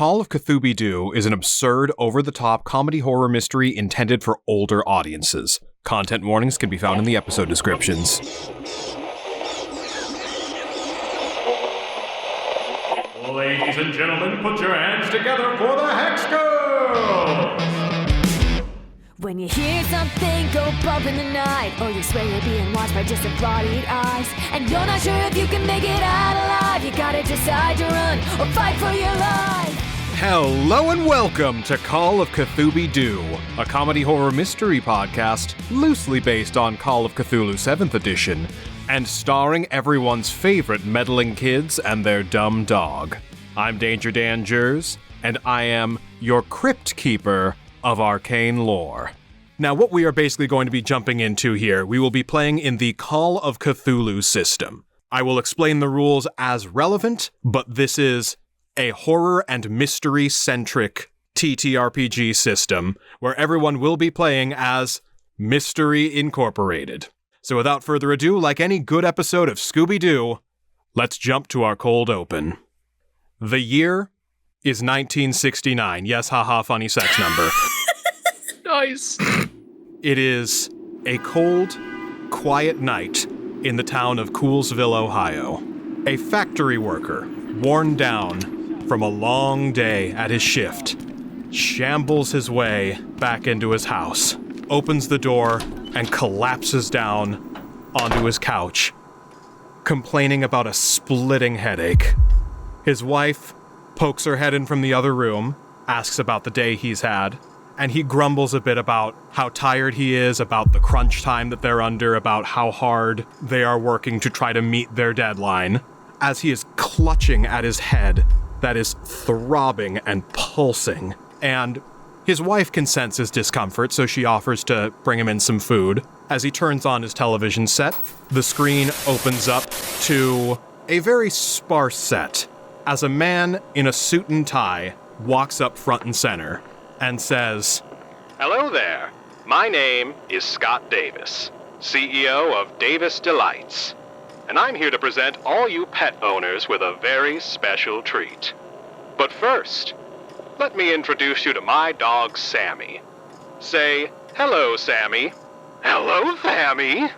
Call of Cthooby is an absurd, over-the-top comedy horror mystery intended for older audiences. Content warnings can be found in the episode descriptions. Ladies and gentlemen, put your hands together for the Hex Girls! When you hear something go bump in the night, or you swear you're being watched by disembodied eyes, and you're not sure if you can make it out alive, you gotta decide to run or fight for your life. Hello and welcome to Call of Cthooby, a comedy horror mystery podcast loosely based on Call of Cthulhu 7th edition, and starring everyone's favorite meddling kids and their dumb dog. I'm Danger Dan Jerz, and I am your Crypt keeper of Arcane lore. Now, what we are basically going to be jumping into here, we will be playing in the Call of Cthulhu system. I will explain the rules as relevant, but this is a horror and mystery-centric TTRPG system where everyone will be playing as Mystery Incorporated. So without further ado, like any good episode of Scooby-Doo, let's jump to our cold open. The year is 1969. Yes, haha, funny sex number. Nice. It is a cold, quiet night in the town of Coolsville, Ohio. A factory worker, worn down from a long day at his shift, shambles his way back into his house, opens the door, and collapses down onto his couch, complaining about a splitting headache. His wife pokes her head in from the other room, asks about the day he's had, and he grumbles a bit about how tired he is, about the crunch time that they're under, about how hard they are working to try to meet their deadline, as he is clutching at his head that is throbbing and pulsing. And his wife can sense his discomfort, so she offers to bring him in some food. As he turns on his television set, the screen opens up to a very sparse set, as a man in a suit and tie walks up front and center and says, "Hello there. My name is Scott Davis, CEO of Davis Delights, and I'm here to present all you pet owners with a very special treat. But first, let me introduce you to my dog, Sammy. Say, hello, Sammy. Hello, Sammy."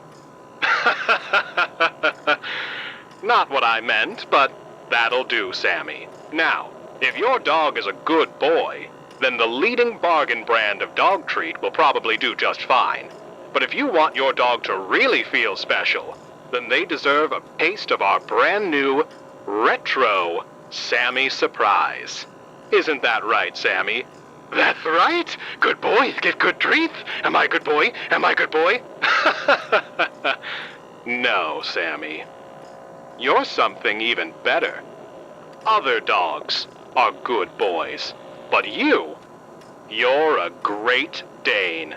Not what I meant, but that'll do, Sammy. Now, if your dog is a good boy, then the leading bargain brand of dog treat will probably do just fine. But if you want your dog to really feel special, then they deserve a taste of our brand new, retro Sammy Surprise. Isn't that right, Sammy? That's right. Good boys get good treats. Am I good boy? Am I good boy? No, Sammy. You're something even better. Other dogs are good boys, but you're a Great Dane,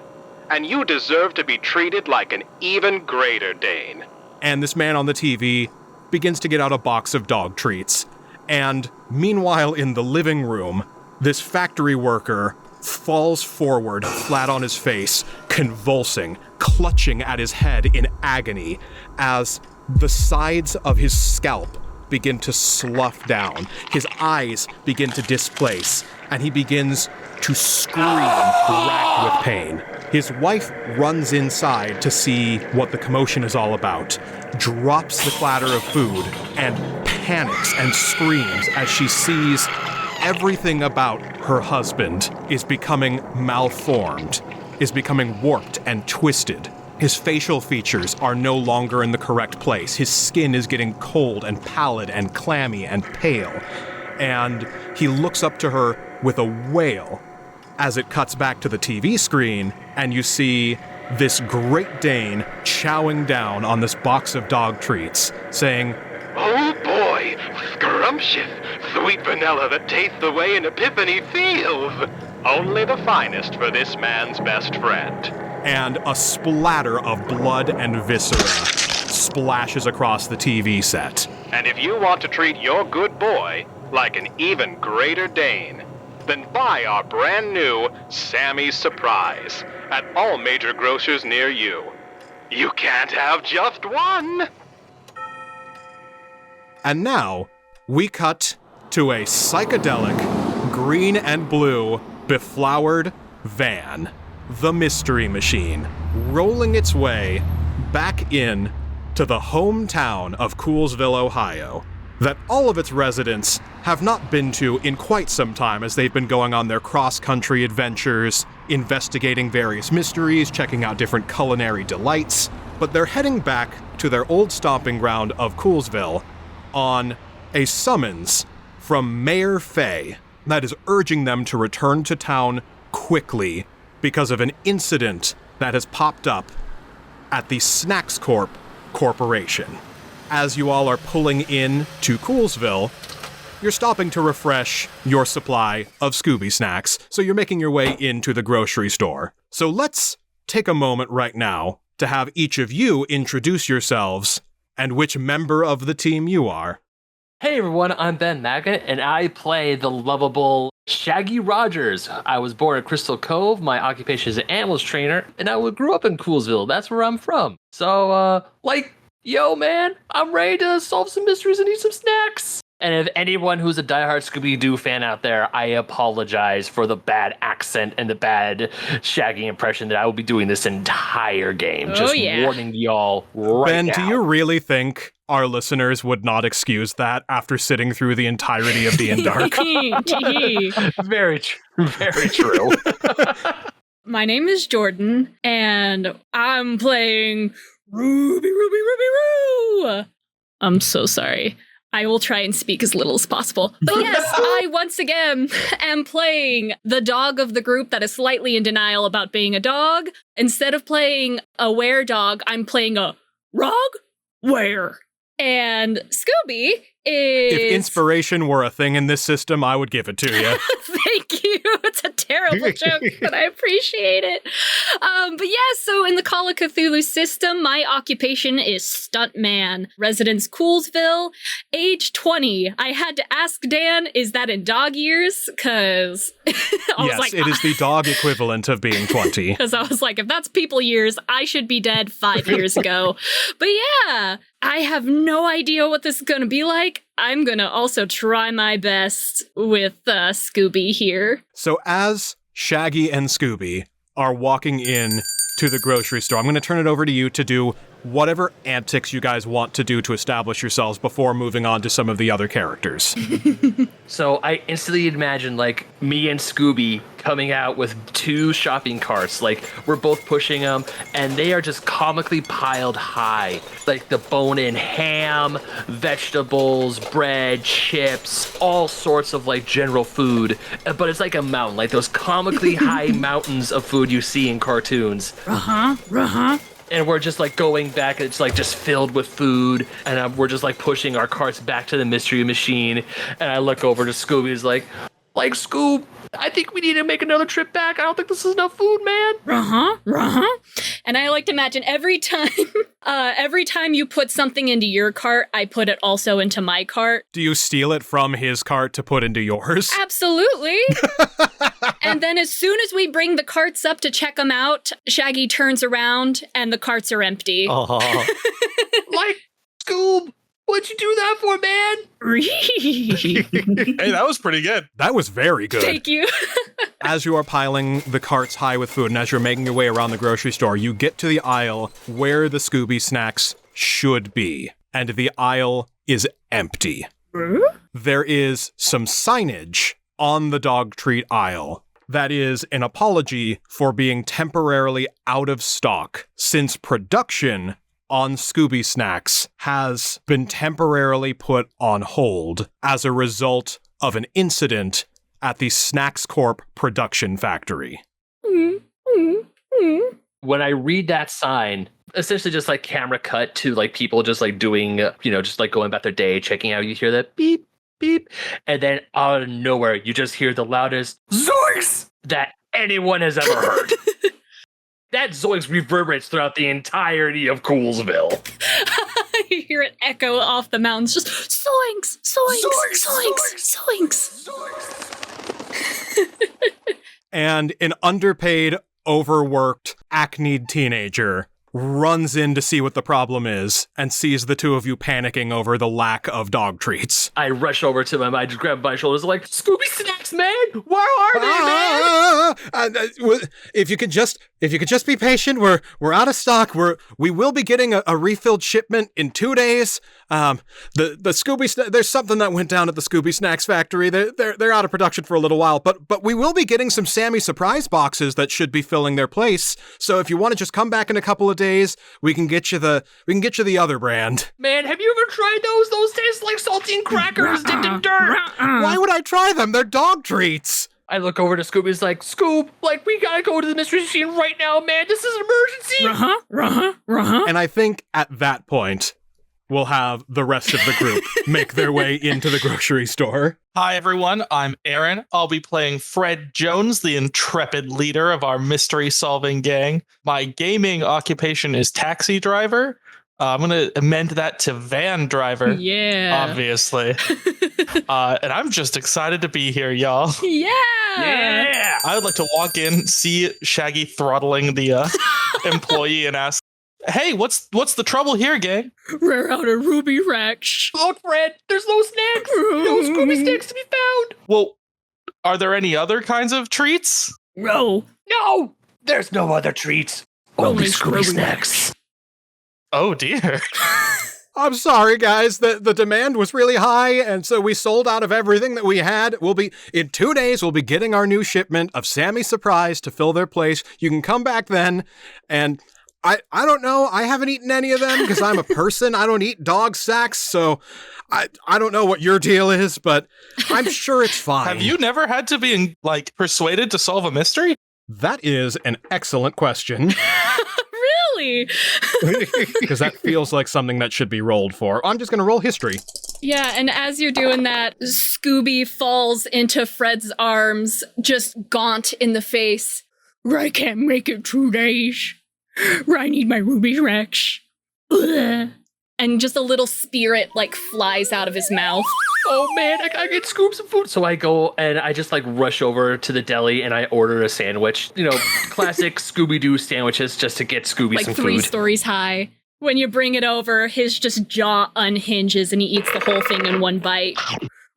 and you deserve to be treated like an even greater Dane. And this man on the TV begins to get out a box of dog treats. And meanwhile, in the living room, this factory worker falls forward, flat on his face, convulsing, clutching at his head in agony, as the sides of his scalp begin to slough down. His eyes begin to displace, and he begins to scream, racked with pain. His wife runs inside to see what the commotion is all about, drops the platter of food, and panics and screams as she sees everything about her husband is becoming malformed, is becoming warped and twisted. His facial features are no longer in the correct place. His skin is getting cold and pallid and clammy and pale. And he looks up to her with a wail as it cuts back to the TV screen, and you see this Great Dane chowing down on this box of dog treats, saying, "Oh boy, scrumptious, sweet vanilla that tastes the way an epiphany feels. Only the finest for this man's best friend." And a splatter of blood and viscera splashes across the TV set. And if you want to treat your good boy like an even greater Dane, then buy our brand new Sammy's Surprise at all major grocers near you. You can't have just one. And now, we cut to a psychedelic, green and blue, beflowered van, the Mystery Machine, rolling its way back in to the hometown of Coolsville, Ohio, that all of its residents have not been to in quite some time as they've been going on their cross-country adventures, investigating various mysteries, checking out different culinary delights, but they're heading back to their old stomping ground of Coolsville on a summons from Mayor Fay that is urging them to return to town quickly because of an incident that has popped up at the Snacks Corporation. As you all are pulling in to Coolsville, you're stopping to refresh your supply of Scooby Snacks, so you're making your way into the grocery store. So let's take a moment right now to have each of you introduce yourselves and which member of the team you are. Hey everyone, I'm Ben Magnet, and I play the lovable Shaggy Rogers. I was born in Crystal Cove, my occupation is an animals trainer, and I grew up in Coolsville. That's where I'm from. So, yo man, I'm ready to solve some mysteries and eat some snacks. And if anyone who's a diehard Scooby-Doo fan out there, I apologize for the bad accent and the bad Shaggy impression that I will be doing this entire game. Warning y'all right Ben, now. do you really think our listeners would not excuse that after sitting through the entirety of D&Dark? Very true. My name is Jordan, and I'm playing Ruby. I'm so sorry. I will try and speak as little as possible. But yes, I once again am playing the dog of the group that is slightly in denial about being a dog. Instead of playing a were-dog, I'm playing a rog-were. And Scooby is... If inspiration were a thing in this system, I would give it to you. Thank you. It's a terrible joke, but I appreciate it. But yeah, so in the Call of Cthulhu system, my occupation is stuntman. Residence Coolsville, age 20. I had to ask Dan, is that in dog years? Because yes, it is the dog equivalent of being 20. Because I was like, if that's people years, I should be dead 5 years ago. But yeah, I have no idea what this is going to be like. I'm going to also try my best with Scooby here. So as Shaggy and Scooby are walking in to the grocery store, I'm going to turn it over to you to do whatever antics you guys want to do to establish yourselves before moving on to some of the other characters. So I instantly imagine like me and Scooby coming out with two shopping carts, like we're both pushing them, and they are just comically piled high, like the bone-in ham, vegetables, bread, chips, all sorts of like general food, but it's like a mountain, like those comically high mountains of food you see in cartoons. And we're just like going back, and it's like just filled with food, and we're just like pushing our carts back to the mystery machine. And I look over to Scooby, who's like Scoob, I think we need to make another trip back. I don't think this is enough food, man. And I like to imagine every time you put something into your cart, I put it also into my cart. Do you steal it from his cart to put into yours? Absolutely. And then as soon as we bring the carts up to check them out, Shaggy turns around and the carts are empty. Like, Scoob, what'd you do that for, man? Hey, that was pretty good. That was very good. Thank you. As you are piling the carts high with food and as you're making your way around the grocery store, you get to the aisle where the Scooby Snacks should be. And the aisle is empty. There is some signage on the dog treat aisle that is an apology for being temporarily out of stock since production on Scooby Snacks has been temporarily put on hold as a result of an incident at the Snacks Corp production factory. When I read that sign, essentially just like camera cut to like people just like doing, just like going about their day, checking out, you hear that beep, beep, and then out of nowhere, you just hear the loudest zoinks that anyone has ever heard. That zoinks reverberates throughout the entirety of Coolsville. You hear it echo off the mountains, just zoinks, zoinks, zoinks, zoinks. And an underpaid, overworked, acneed teenager runs in to see what the problem is and sees the two of you panicking over the lack of dog treats. I rush over to him. I just grab my shoulders like, Scooby Snacks, man! Where are they, man? If you could just be patient, we're out of stock. We will be getting a refilled shipment in 2 days. The Scooby there's something that went down at the Scooby Snacks factory. They're out of production for a little while, but we will be getting some Sammy surprise boxes that should be filling their place. So if you want to just come back in a couple of days, we can get you the other brand. Man, have you ever tried those? Those taste like saltine crackers dipped in dirt. Why would I try them? They're dog treats. I look over to Scooby's like, Scoob, like, we gotta go to the mystery machine right now, man. This is an emergency. And I think at that point, we'll have the rest of the group make their way into the grocery store. Hi, everyone. I'm Aaron. I'll be playing Fred Jones, the intrepid leader of our mystery-solving gang. My gaming occupation is taxi driver. I'm going to amend that to van driver. Yeah. Obviously. And I'm just excited to be here, y'all. Yeah. I would like to walk in, see Shaggy throttling the employee and ask, hey, what's the trouble here, gang? We're out of Ruby Rex. Look, Fred, there's no snacks. No Scooby Snacks to be found. Well, are there any other kinds of treats? No, there's no other treats. only Scooby Snacks. Oh, dear. I'm sorry, guys. The demand was really high, and so we sold out of everything that we had. In 2 days, we'll be getting our new shipment of Sammy Surprise to fill their place. You can come back then, and I don't know. I haven't eaten any of them because I'm a person. I don't eat dog sacks, so I don't know what your deal is, but I'm sure it's fine. Have you never had to be, persuaded to solve a mystery? That is an excellent question. Really? Because that feels like something that should be rolled for. I'm just going to roll history. Yeah, and as you're doing that, Scooby falls into Fred's arms, just gaunt in the face. I can't make it 2 days. I need my Ruby Rex. Ugh. And just a little spirit, flies out of his mouth. Oh, man, I gotta get Scoob some food. So I go and I just, rush over to the deli and I order a sandwich. Classic Scooby-Doo sandwiches just to get Scooby some food. 3 stories high. When you bring it over, his just jaw unhinges and he eats the whole thing in one bite.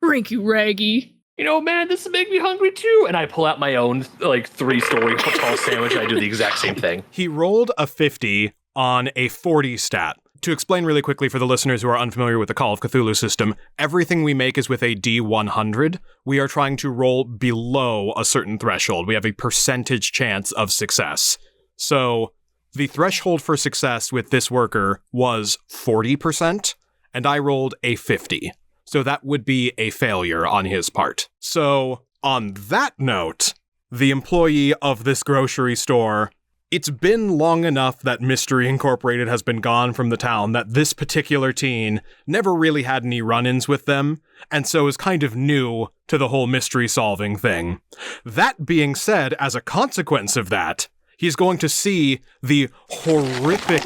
Ranky Raggy. Man, this is making me hungry too. And I pull out my own, 3-story tall sandwich and I do the exact same thing. He rolled a 50 on a 40 stat. To explain really quickly for the listeners who are unfamiliar with the Call of Cthulhu system, everything we make is with a D100. We are trying to roll below a certain threshold. We have a percentage chance of success. So the threshold for success with this worker was 40%, and I rolled a 50. So that would be a failure on his part. So on that note, the employee of this grocery store, it's been long enough that Mystery Incorporated has been gone from the town that this particular teen never really had any run-ins with them, and so is kind of new to the whole mystery-solving thing. That being said, as a consequence of that, he's going to see the horrific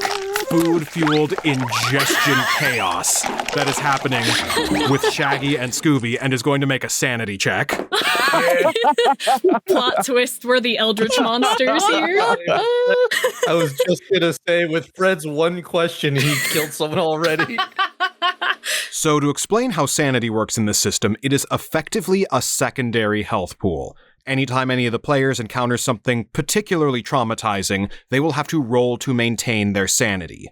food-fueled ingestion chaos that is happening with Shaggy and Scooby and is going to make a sanity check. Plot twist, we're the Eldritch monsters here. I was just gonna say, with Fred's one question, he killed someone already. So to explain how sanity works in this system, it is effectively a secondary health pool. Anytime any of the players encounter something particularly traumatizing, they will have to roll to maintain their sanity.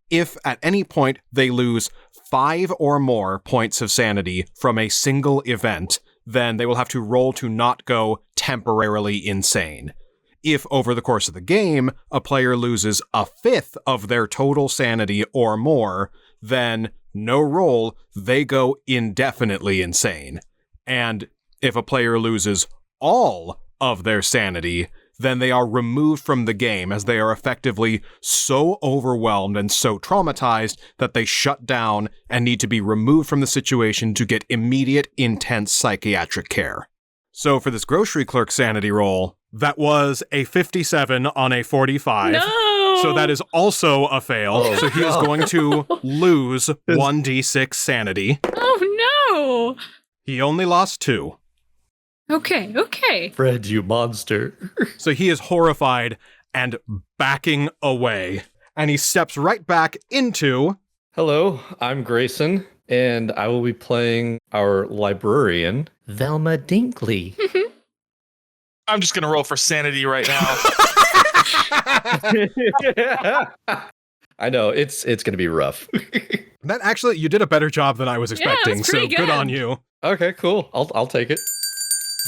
If at any point they lose 5 or more points of sanity from a single event, then they will have to roll to not go temporarily insane. If over the course of the game, a player loses 1/5 of their total sanity or more, then no roll, they go indefinitely insane. And if a player loses all of their sanity, then they are removed from the game as they are effectively so overwhelmed and so traumatized that they shut down and need to be removed from the situation to get immediate, intense psychiatric care. So for this grocery clerk sanity roll, that was a 57 on a 45. No! So that is also a fail. So he is going to lose 1d6 sanity. Oh no! He only lost 2. Okay. Fred, you monster. So he is horrified and backing away and he steps right back into... Hello, I'm Grayson, and I will be playing our librarian, Velma Dinkley. I'm just gonna roll for sanity right now. I know, it's gonna be rough. That actually, you did a better job than I was expecting, so good on you. Okay, cool. I'll take it.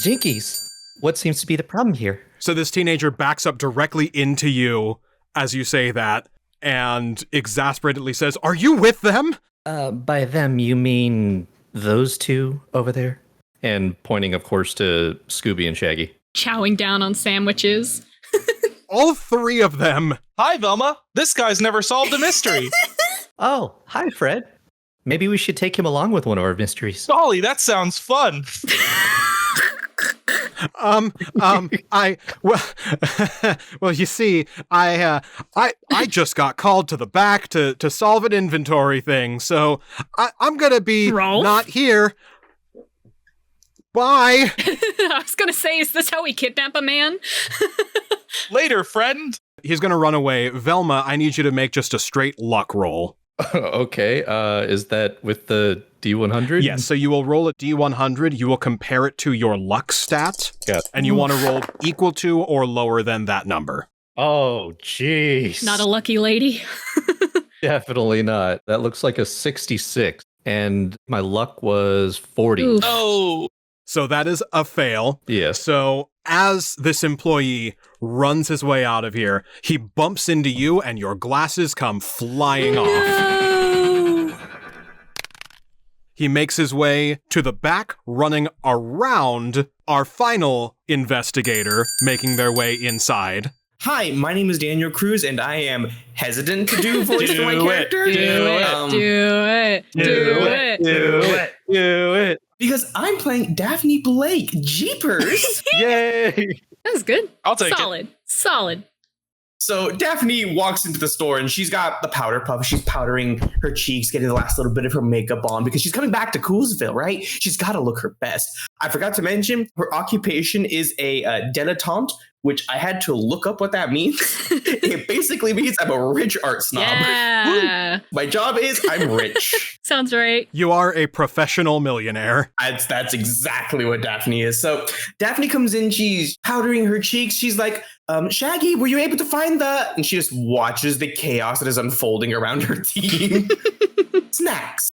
Jinkies, what seems to be the problem here? So this teenager backs up directly into you as you say that, and exasperatedly says, "Are you with them?" By them, you mean those two over there? And pointing, of course, to Scooby and Shaggy. Chowing down on sandwiches. All three of them. Hi, Velma. This guy's never solved a mystery. Oh, hi, Fred. Maybe we should take him along with one of our mysteries. Golly, that sounds fun. Well, you see, I just got called to the back to solve an inventory thing, so I'm gonna be not here. Bye. I was gonna say, is this how we kidnap a man? Later, friend. He's gonna run away. Velma, I need you to make just a straight luck roll. Okay, is that with the D100? Yes, so you will roll a D100, you will compare it to your luck stat, and you want to roll equal to or lower than that number. Oh, jeez. Not a lucky lady. Definitely not. That looks like a 66, and my luck was 40. Oof. Oh. So that is a fail. Yes. So as this employee runs his way out of here, he bumps into you and your glasses come flying off. He makes his way to the back, running around our final investigator, making their way inside. Hi, my name is Daniel Cruz, and I am hesitant to do voice for my character. Do it. Because I'm playing Daphne Blake. Jeepers! Yay! That was good. I'll take it. Solid. So Daphne walks into the store and she's got the powder puff. She's powdering her cheeks, getting the last little bit of her makeup on because she's coming back to Coolsville, right? She's got to look her best. I forgot to mention her occupation is a dilettante, which I had to look up what that means. It basically means I'm a rich art snob. Yeah. My job is I'm rich. Sounds right. You are a professional millionaire. That's exactly what Daphne is. So Daphne comes in, she's powdering her cheeks. She's like, Shaggy, were you able to find the... And she just watches the chaos that is unfolding around her team. Snacks.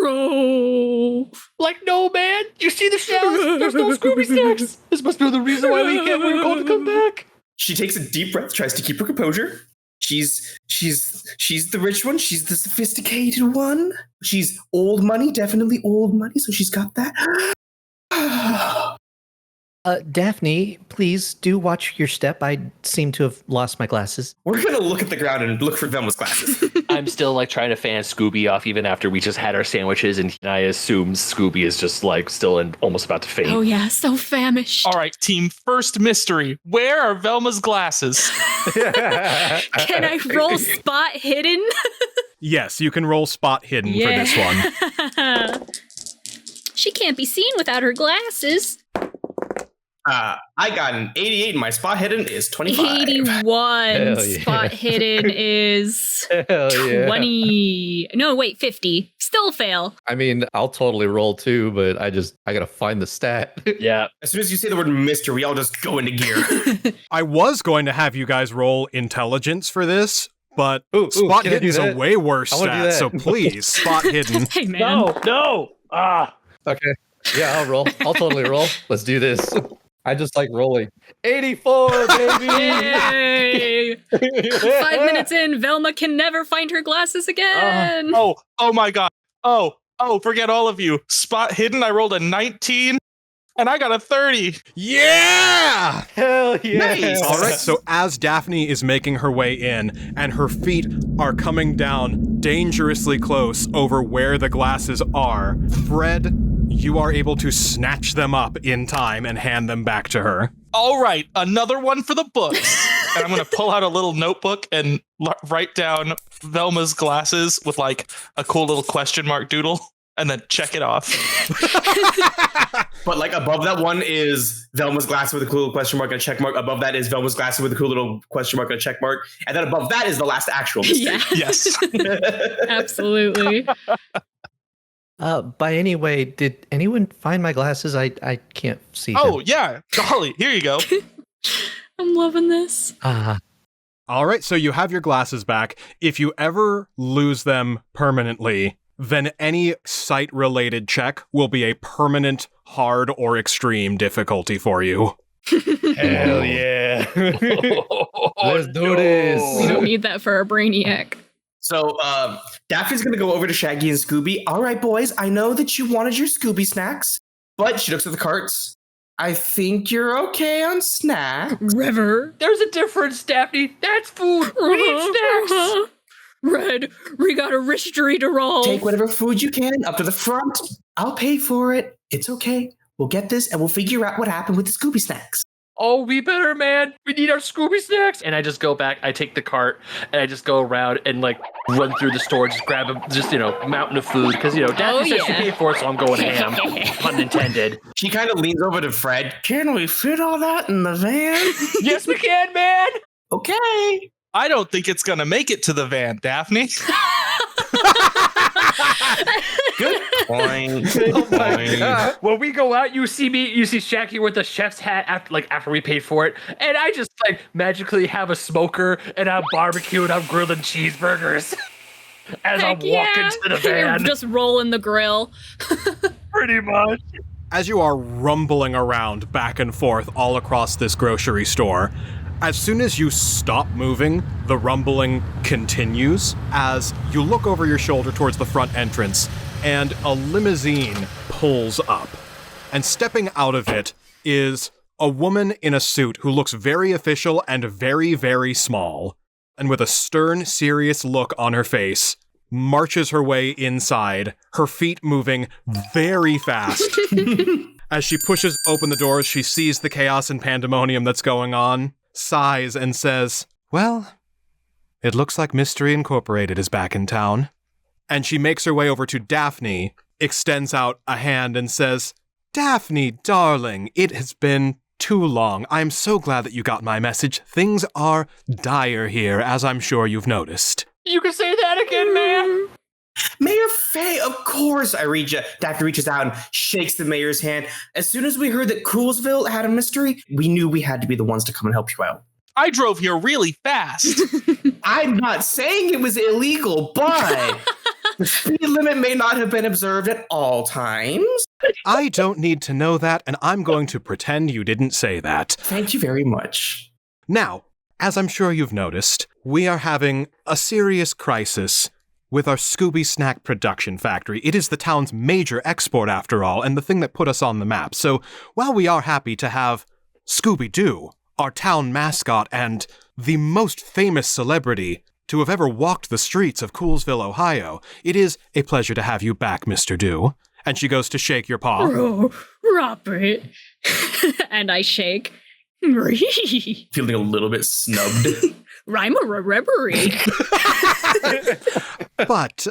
Roll. Like, no, man. You see the shells? There's no Scooby Snacks. This must be the reason why we can't wait to come back. She takes a deep breath, tries to keep her composure. She's the rich one. She's the sophisticated one. She's old money, definitely old money. So she's got that. Daphne, please do watch your step. I seem to have lost my glasses. We're going to look at the ground and look for Velma's glasses. I'm still like trying to fan Scooby off even after we just had our sandwiches, and I assume Scooby is just like still almost about to faint. Oh yeah, so famished. All right, team, first mystery. Where are Velma's glasses? Can I roll spot hidden? Yes, you can roll spot hidden for this one. She can't be seen without her glasses. I got an 88 and my spot hidden is 25. 81. Yeah. Spot hidden is Hell yeah. 20. No, wait, 50. Still fail. I mean, I'll totally roll too, but I gotta find the stat. Yeah. As soon as you say the word Mr., we all just go into gear. I was going to have you guys roll intelligence for this, but Ooh, spot can I do hidden's a that? way worse I wanna do stat, that. so please, spot hidden. Hey, man. No. Okay. Yeah, I'll roll. I'll totally roll. Let's do this. I just like rolling. 84, baby! Yay! 5 minutes in, Velma can never find her glasses again. Oh my God. Oh, forget all of you. Spot hidden, I rolled a 19 and I got a 30. Yeah! Hell yeah! Nice. All right, so as Daphne is making her way in and her feet are coming down dangerously close over where the glasses are, Fred, you are able to snatch them up in time and hand them back to her. All right, another one for the books. And I'm going to pull out a little notebook and write down Velma's glasses with like a cool little question mark doodle. and then check it off. But like above that one is Velma's glasses with a cool little question mark and a check mark. Above that is Velma's glasses with a cool little question mark and a check mark. And then above that is the last actual mistake. Yeah. Yes. Absolutely. By any way, did anyone find my glasses? I can't see Oh, them. yeah. Golly, here you go. I'm loving this. All right, so you have your glasses back. If you ever lose them permanently, then any sight-related check will be a permanent, hard, or extreme difficulty for you. Hell yeah. Let's do this. We don't need that for a brainiac. So Daphne's going to go over to Shaggy and Scooby. All right, boys, I know that you wanted your Scooby snacks, but she looks at the carts. I think you're okay on snacks. River. There's a difference, Daphne. That's food. We need snacks. Red, we got a mystery to roll. Take whatever food you can up to the front. I'll pay for it. It's okay. We'll get this and we'll figure out what happened with the Scooby snacks. Oh, we better, man. We need our Scooby snacks. And I just go back. I take the cart and I just go around and like run through the store, just grab a mountain of food because Daphne said she paid for it, so I'm going ham. Pun intended. She kind of leans over to Fred. Can we fit all that in the van? Yes, we can, man. Okay. I don't think it's going to make it to the van, Daphne. Good point. Oh my God. When we go out, you see Shaggy with the chef's hat after we paid for it, and I just like magically have a smoker and I'm barbecuing, I'm grilling cheeseburgers as I'm walking to the van. You're just rolling the grill. Pretty much. As you are rumbling around back and forth all across this grocery store, as soon as you stop moving, the rumbling continues as you look over your shoulder towards the front entrance, and a limousine pulls up. And stepping out of it is a woman in a suit who looks very official and very, very small, and with a stern, serious look on her face, marches her way inside, her feet moving very fast. As she pushes open the doors, she sees the chaos and pandemonium that's going on, sighs and says, "Well, it looks like Mystery Incorporated is back in town." And she makes her way over to Daphne, extends out a hand and says, "Daphne, darling, it has been too long. I'm so glad that you got my message. Things are dire here, as I'm sure you've noticed." You can say that again, man. Mayor Faye, of course. Daphne reaches out and shakes the mayor's hand. As soon as we heard that Coolsville had a mystery, we knew we had to be the ones to come and help you out. I drove here really fast. I'm not saying it was illegal, but the speed limit may not have been observed at all times. I don't need to know that, and I'm going to pretend you didn't say that. Thank you very much. Now, as I'm sure you've noticed, we are having a serious crisis with our Scooby Snack production factory. It is the town's major export, after all, and the thing that put us on the map. So, while we are happy to have Scooby-Doo, our town mascot and the most famous celebrity to have ever walked the streets of Coolsville, Ohio, it is a pleasure to have you back, Mr. Doo. And she goes to shake your paw. Oh, Robert. And I shake. Feeling a little bit snubbed. Rhyme-a-reverie. But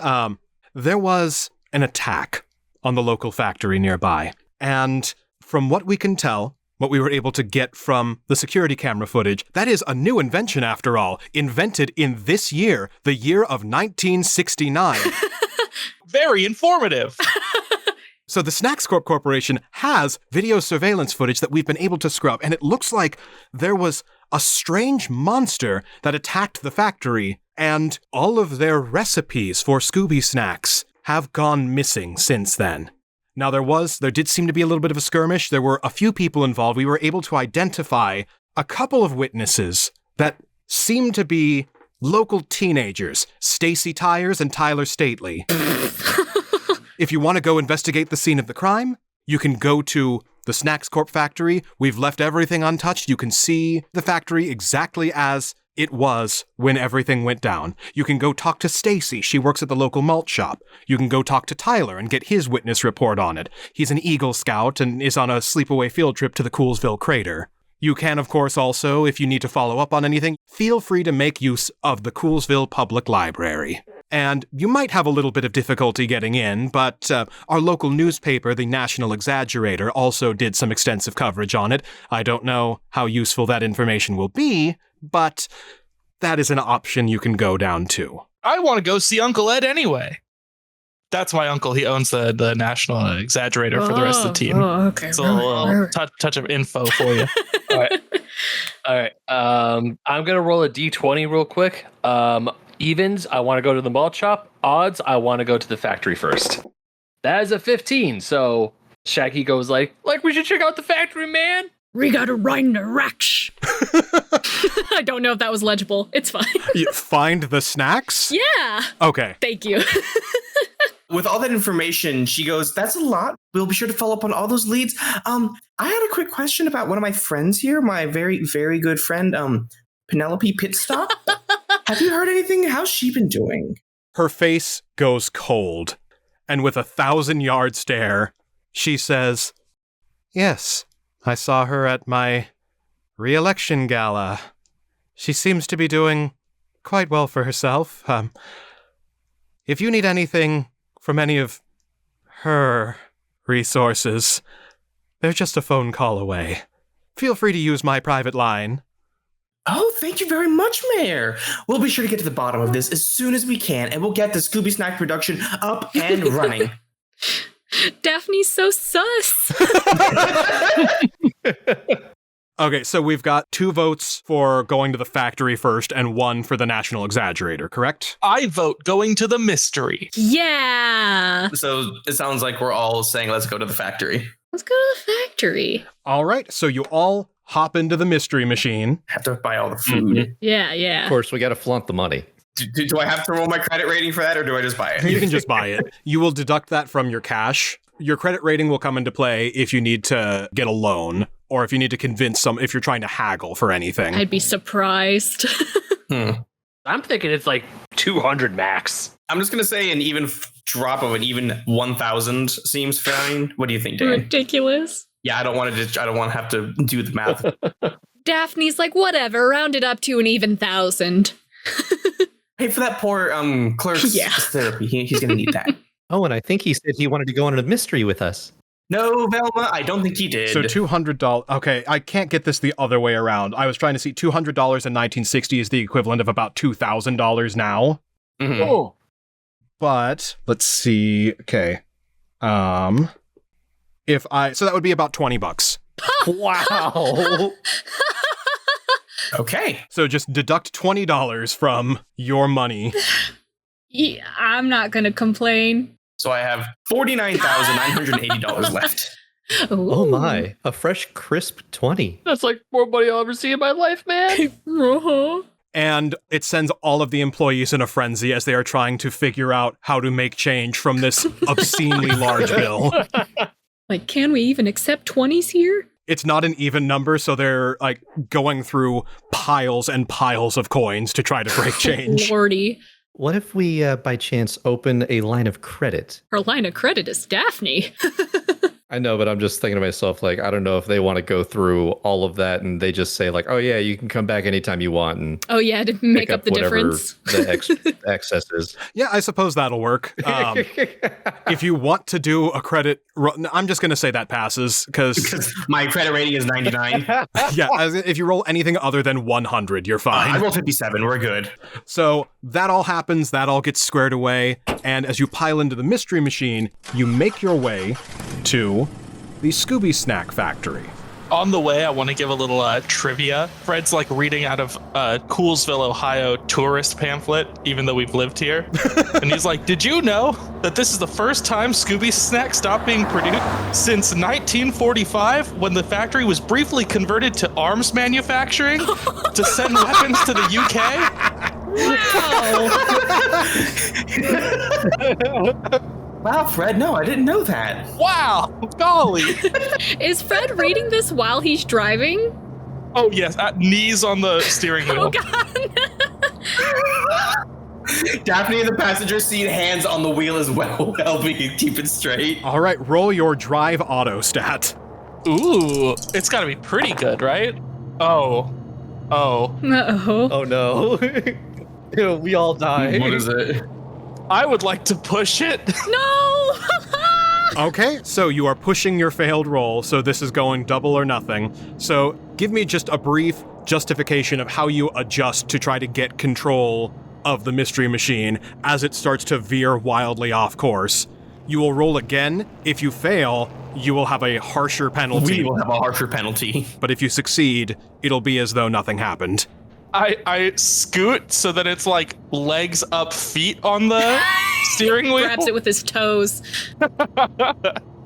there was an attack on the local factory nearby. And from what we can tell, what we were able to get from the security camera footage, that is a new invention after all, invented in this year, the year of 1969. Very informative. So the Snacks Corp Corporation has video surveillance footage that we've been able to scrub, and it looks like there was a strange monster that attacked the factory, and all of their recipes for Scooby Snacks have gone missing since then. Now there did seem to be a little bit of a skirmish. There were a few people involved. We were able to identify a couple of witnesses that seemed to be local teenagers, Stacy Tyers and Tyler Stately. If you want to go investigate the scene of the crime, you can go to the Snacks Corp factory. We've left everything untouched. You can see the factory exactly as it was when everything went down. You can go talk to Stacy. She works at the local malt shop. You can go talk to Tyler and get his witness report on it. He's an Eagle Scout and is on a sleepaway field trip to the Coolsville crater. You can, of course, also, if you need to follow up on anything, feel free to make use of the Coolsville Public Library. and you might have a little bit of difficulty getting in, but our local newspaper, the National Exaggerator, also did some extensive coverage on it. I don't know how useful that information will be, but that is an option you can go down to. I want to go see Uncle Ed anyway. That's my uncle. He owns the National Exaggerator for the rest of the team. Oh, okay. It's a little touch of info for you. All right. I'm gonna roll a d20 real quick. Evens, I want to go to the malt shop. Odds, I want to go to the factory first. That is a 15. So Shaggy goes like we should check out the factory, man. We gotta ride the racks. I don't know if that was legible. It's fine. You find the snacks? Yeah. Okay. Thank you. With all that information, she goes, that's a lot. We'll be sure to follow up on all those leads. I had a quick question about one of my friends here, my very, very good friend, Penelope Pitstop. Have you heard anything? How's she been doing? Her face goes cold, and with a 1,000-yard stare, she says, "Yes, I saw her at my re-election gala. She seems to be doing quite well for herself. If you need anything from any of her resources, they're just a phone call away. Feel free to use my private line." Oh, thank you very much, Mayor. We'll be sure to get to the bottom of this as soon as we can, and we'll get the Scooby Snack production up and running. Daphne's so sus. Okay, so we've got 2 votes for going to the factory first and 1 for the National Exaggerator, correct? I vote going to the mystery. Yeah. So it sounds like we're all saying let's go to the factory. Let's go to the factory. All right, so you all hop into the mystery machine. Have to buy all the food. Yeah, yeah. Of course, we got to flaunt the money. Do I have to roll my credit rating for that, or do I just buy it? You can just buy it. You will deduct that from your cash. Your credit rating will come into play if you need to get a loan, or if you need to convince if you're trying to haggle for anything. I'd be surprised. I'm thinking it's like 200 max. I'm just going to say an even drop of an even 1,000 seems fine. What do you think, Dan? Ridiculous. Yeah, I don't want to have to do the math. Daphne's like, whatever, round it up to an even 1,000. Hey, for that poor clerk's therapy, he's going to need that. Oh, and I think he said he wanted to go on a mystery with us. No, Velma, I don't think he did. So $200. Okay, I can't get this the other way around. I was trying to see $200 in 1960 is the equivalent of about $2,000 now. Mm-hmm. Oh. But let's see. Okay. So that would be about $20. Wow. Okay. So just deduct $20 from your money. Yeah, I'm not going to complain. So I have $49,980 left. Ooh. Oh my, a fresh, crisp 20. That's like more money I'll ever see in my life, man. Uh-huh. And it sends all of the employees in a frenzy as they are trying to figure out how to make change from this obscenely large bill. Like, can we even accept 20s here? It's not an even number, so they're like going through piles and piles of coins to try to break change. Lordy. What if we, by chance, open a line of credit? Her line of credit is Daphne. I know, but I'm just thinking to myself, like, I don't know if they want to go through all of that and they just say, like, oh, yeah, you can come back anytime you want. And oh, yeah, to make up the difference. The excess is. Yeah, I suppose that'll work. If you want to do a credit, I'm just going to say that passes because my credit rating is 99. Yeah, if you roll anything other than 100, you're fine. I roll 57. We're good. So that all happens. That all gets squared away. And as you pile into the mystery machine, you make your way to the Scooby Snack Factory. On the way, I want to give a little trivia. Fred's like reading out of Coolsville, Ohio tourist pamphlet, even though we've lived here. And he's like, did you know that this is the first time Scooby Snacks stopped being produced since 1945, when the factory was briefly converted to arms manufacturing to send weapons to the UK? Wow. Wow, Fred, no, I didn't know that. Wow, golly. Is Fred reading this while he's driving? Oh, yes, knees on the steering wheel. Oh, God. Daphne in the passenger seat, hands on the wheel as well, helping keep it straight. All right, roll your drive auto stat. Ooh, it's got to be pretty good, right? Oh. Uh-oh. Oh, no. We all die. What is it? I would like to push it. No! Okay, so you are pushing your failed roll, so this is going double or nothing. So give me just a brief justification of how you adjust to try to get control of the mystery machine as it starts to veer wildly off course. You will roll again. If you fail, you will have a harsher penalty. We will have a harsher penalty. But if you succeed, it'll be as though nothing happened. I scoot so that it's like legs up, feet on the steering wheel. Grabs it with his toes.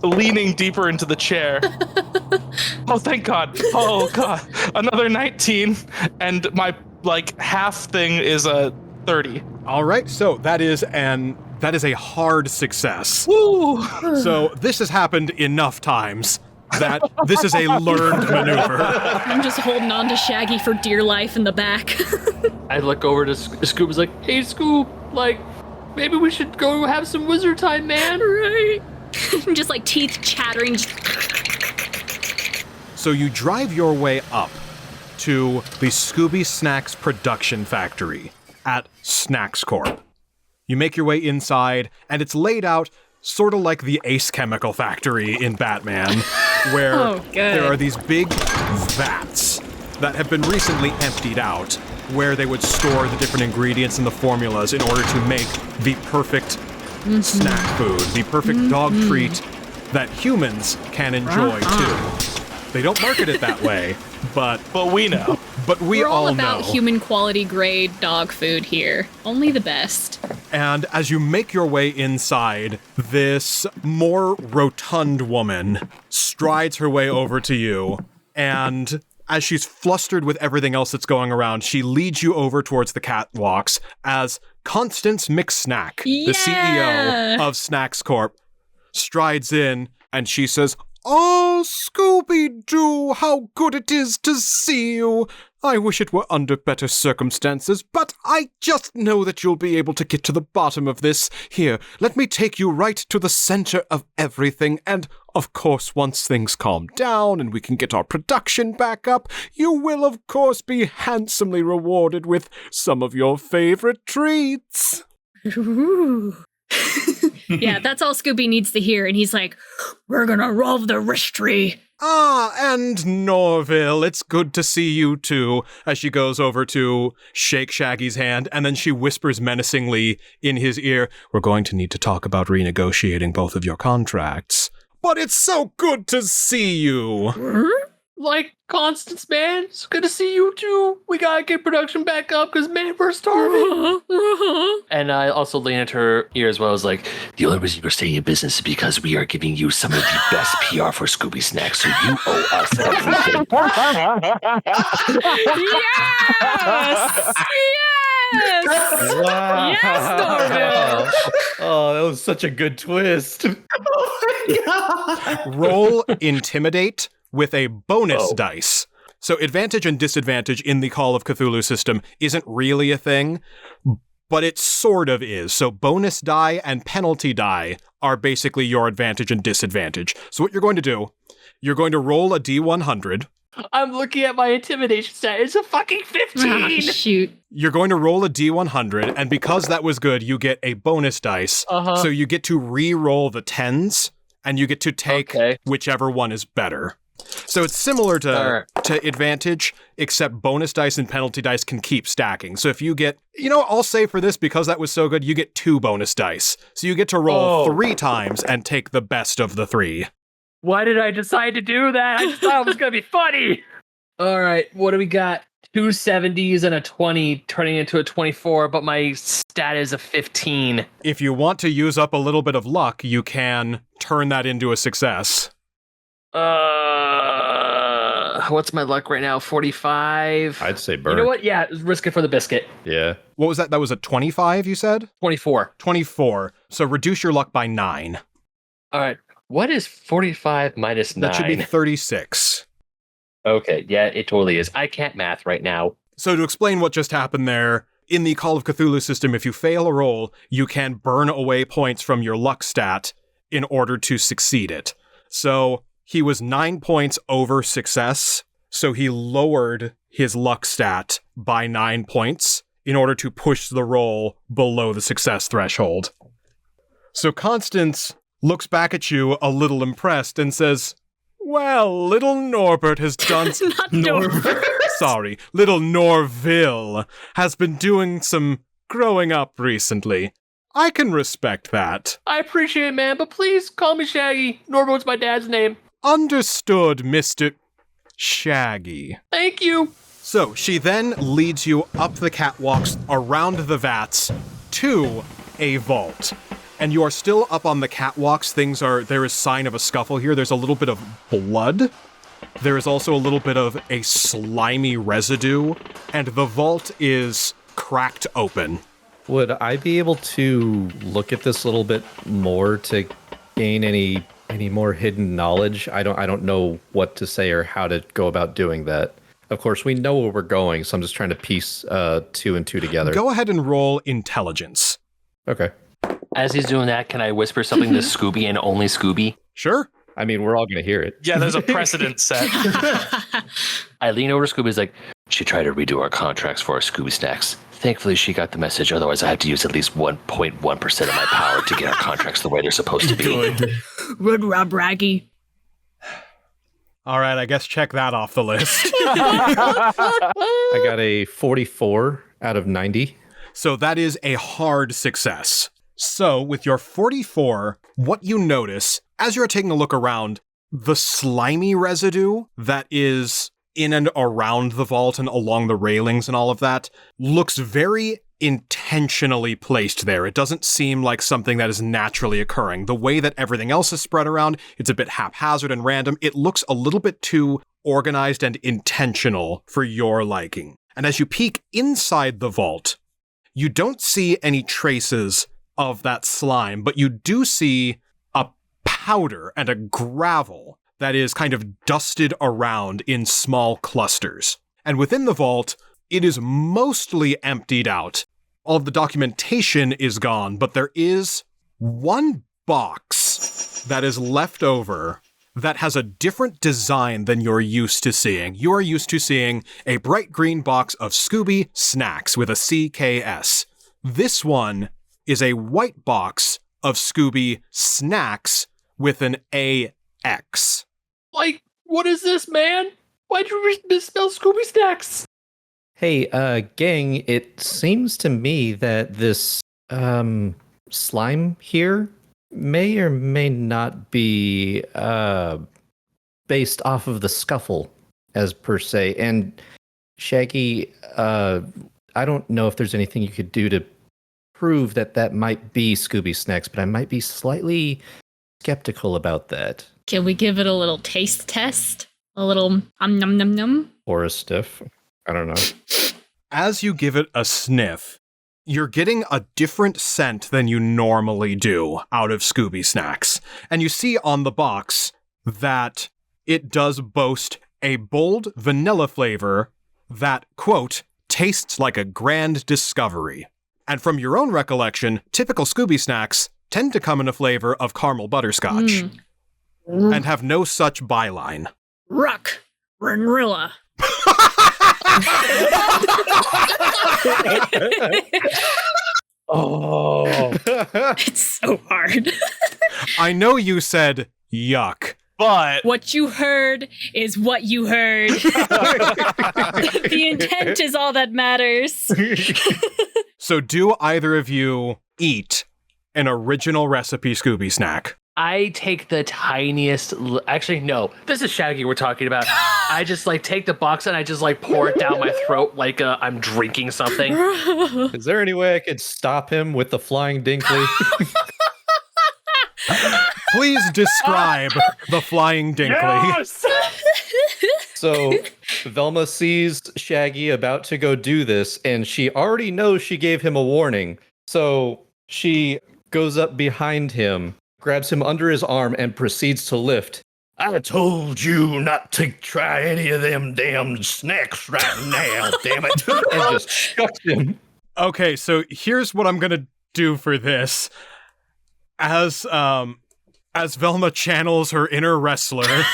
Leaning deeper into the chair. Oh, thank God. Oh, God. Another 19. And my, half thing is a 30. All right, so that is a hard success. Woo! So this has happened enough times that this is a learned maneuver. I'm just holding on to Shaggy for dear life in the back. I look over to Scoop. Is like, hey, Scoop, maybe we should go have some wizard time, man. Right? Just teeth chattering. So you drive your way up to the Scooby Snacks production factory at Snacks Corp. You make your way inside, and it's laid out sort of like the Ace Chemical Factory in Batman, where there are these big vats that have been recently emptied out, where they would store the different ingredients and the formulas in order to make the perfect snack food, the perfect dog treat that humans can enjoy too. They don't market it that way, but we know. But We're all about know. human quality grade dog food here. Only the best. And as you make your way inside, this more rotund woman strides her way over to you, and as she's flustered with everything else that's going around, she leads you over towards the catwalks as Constance McSnack, the CEO of Snacks Corp, strides in, and she says, "Oh, Scooby-Doo, how good it is to see you. I wish it were under better circumstances, but I just know that you'll be able to get to the bottom of this. Here, let me take you right to the center of everything, and of course, once things calm down and we can get our production back up, you will of course be handsomely rewarded with some of your favorite treats." Yeah, that's all Scooby needs to hear, and he's like, "We're gonna roll the wrist tree." Ah, and Norville, it's good to see you too, as she goes over to shake Shaggy's hand, and then she whispers menacingly in his ear, "We're going to need to talk about renegotiating both of your contracts. But it's so good to see you." Constance, man, it's good to see you too. We gotta get production back up because, man, we're starving. And I also lean into her ear as well as the only reason you're staying in business is because we are giving you some of the best PR for Scooby Snacks, so you owe us everything. Yes! Wow. Yes, Norville! Oh, that was such a good twist. Oh my God. Roll Intimidate with a bonus dice. So advantage and disadvantage in the Call of Cthulhu system isn't really a thing, but it sort of is. So bonus die and penalty die are basically your advantage and disadvantage. So what you're going to do, you're going to roll a D100. I'm looking at my intimidation stat. It's a fucking 15. Shoot. You're going to roll a D100, and because that was good, you get a bonus dice. So you get to re-roll the 10s, and you get to take whichever one is better. So it's similar to advantage, except bonus dice and penalty dice can keep stacking. So if you get, I'll say for this, because that was so good, you get 2 bonus dice. So you get to roll 3 times and take the best of the 3. Why did I decide to do that? I just thought it was going to be funny. All right, what do we got? 2 70s and a 20 turning into a 24, but my stat is a 15. If you want to use up a little bit of luck, you can turn that into a success. What's my luck right now? 45. I'd say burn. You know what? Yeah, risk it for the biscuit. Yeah. What was that? That was a 25, you said? 24. 24. So reduce your luck by 9. All right. What is 45 minus 9? That should be 36. Okay, yeah, it totally is. I can't math right now. So to explain what just happened there, in the Call of Cthulhu system, if you fail a roll, you can burn away points from your luck stat in order to succeed it. So he was 9 points over success, so he lowered his luck stat by 9 points in order to push the roll below the success threshold. So Constance looks back at you a little impressed and says, well, little Norbert has done... Not Norbert. Sorry, little Norville has been doing some growing up recently. I can respect that. I appreciate it, man, but please call me Shaggy. Norville's my dad's name. Understood, Mr. Shaggy. Thank you. So she then leads you up the catwalks around the vats to a vault. And you are still up on the catwalks. There is sign of a scuffle here. There's a little bit of blood. There is also a little bit of a slimy residue. And the vault is cracked open. Would I be able to look at this a little bit more to gain any more hidden knowledge? I don't know what to say or how to go about doing that. Of course, we know where we're going, so I'm just trying to piece 2 and 2 together. Go ahead and roll intelligence. Okay. As he's doing that, can I whisper something to Scooby and only Scooby? Sure. I mean, we're all going to hear it. Yeah, there's a precedent set. I lean over to Scooby. He's like, she tried to redo our contracts for our Scooby Snacks. Thankfully, she got the message. Otherwise, I have to use at least 1.1% of my power to get our contracts the way they're supposed to be. Good. Good Rob Raggy. All right, I guess check that off the list. I got a 44 out of 90. So that is a hard success. So with your 44, what you notice, as you're taking a look around, the slimy residue that is in and around the vault and along the railings and all of that looks very intentionally placed there. It doesn't seem like something that is naturally occurring. The way that everything else is spread around, it's a bit haphazard and random. It looks a little bit too organized and intentional for your liking. And as you peek inside the vault, you don't see any traces of that slime, but you do see a powder and a gravel that is kind of dusted around in small clusters. And within the vault, it is mostly emptied out. All of the documentation is gone, but there is one box that is left over that has a different design than you're used to seeing. You are used to seeing a bright green box of Scooby Snacks with a CKS. This one is a white box of Scooby Snacks with an AX. Like, what is this, man? Why'd you misspell Scooby Snacks? Hey, gang, it seems to me that this slime here may or may not be based off of the scuffle as per se. And Shaggy, I don't know if there's anything you could do to prove that that might be Scooby Snacks, but I might be slightly skeptical about that. Can we give it a little taste test? A little num num num? Or a stiff. I don't know. As you give it a sniff, you're getting a different scent than you normally do out of Scooby Snacks. And you see on the box that it does boast a bold vanilla flavor that, quote, tastes like a grand discovery. And from your own recollection, typical Scooby Snacks tend to come in a flavor of caramel butterscotch and have no such byline. Ruck. Renrilla. Oh. It's so hard. I know you said yuck. But What you heard is what you heard. The intent is all that matters. So do either of you eat an original recipe Scooby Snack? I take the tiniest. Actually, no. This is Shaggy we're talking about. I just take the box and I just pour it down my throat like I'm drinking something. Is there any way I could stop him with the flying Dinkley? Please describe the flying Dinkley. Yes! So Velma sees Shaggy about to go do this, and she already knows she gave him a warning. So she goes up behind him, grabs him under his arm, and proceeds to lift. I told you not to try any of them damn snacks right now, damn it. And just shucks him. Okay, so here's what I'm gonna do for this. As Velma channels her inner wrestler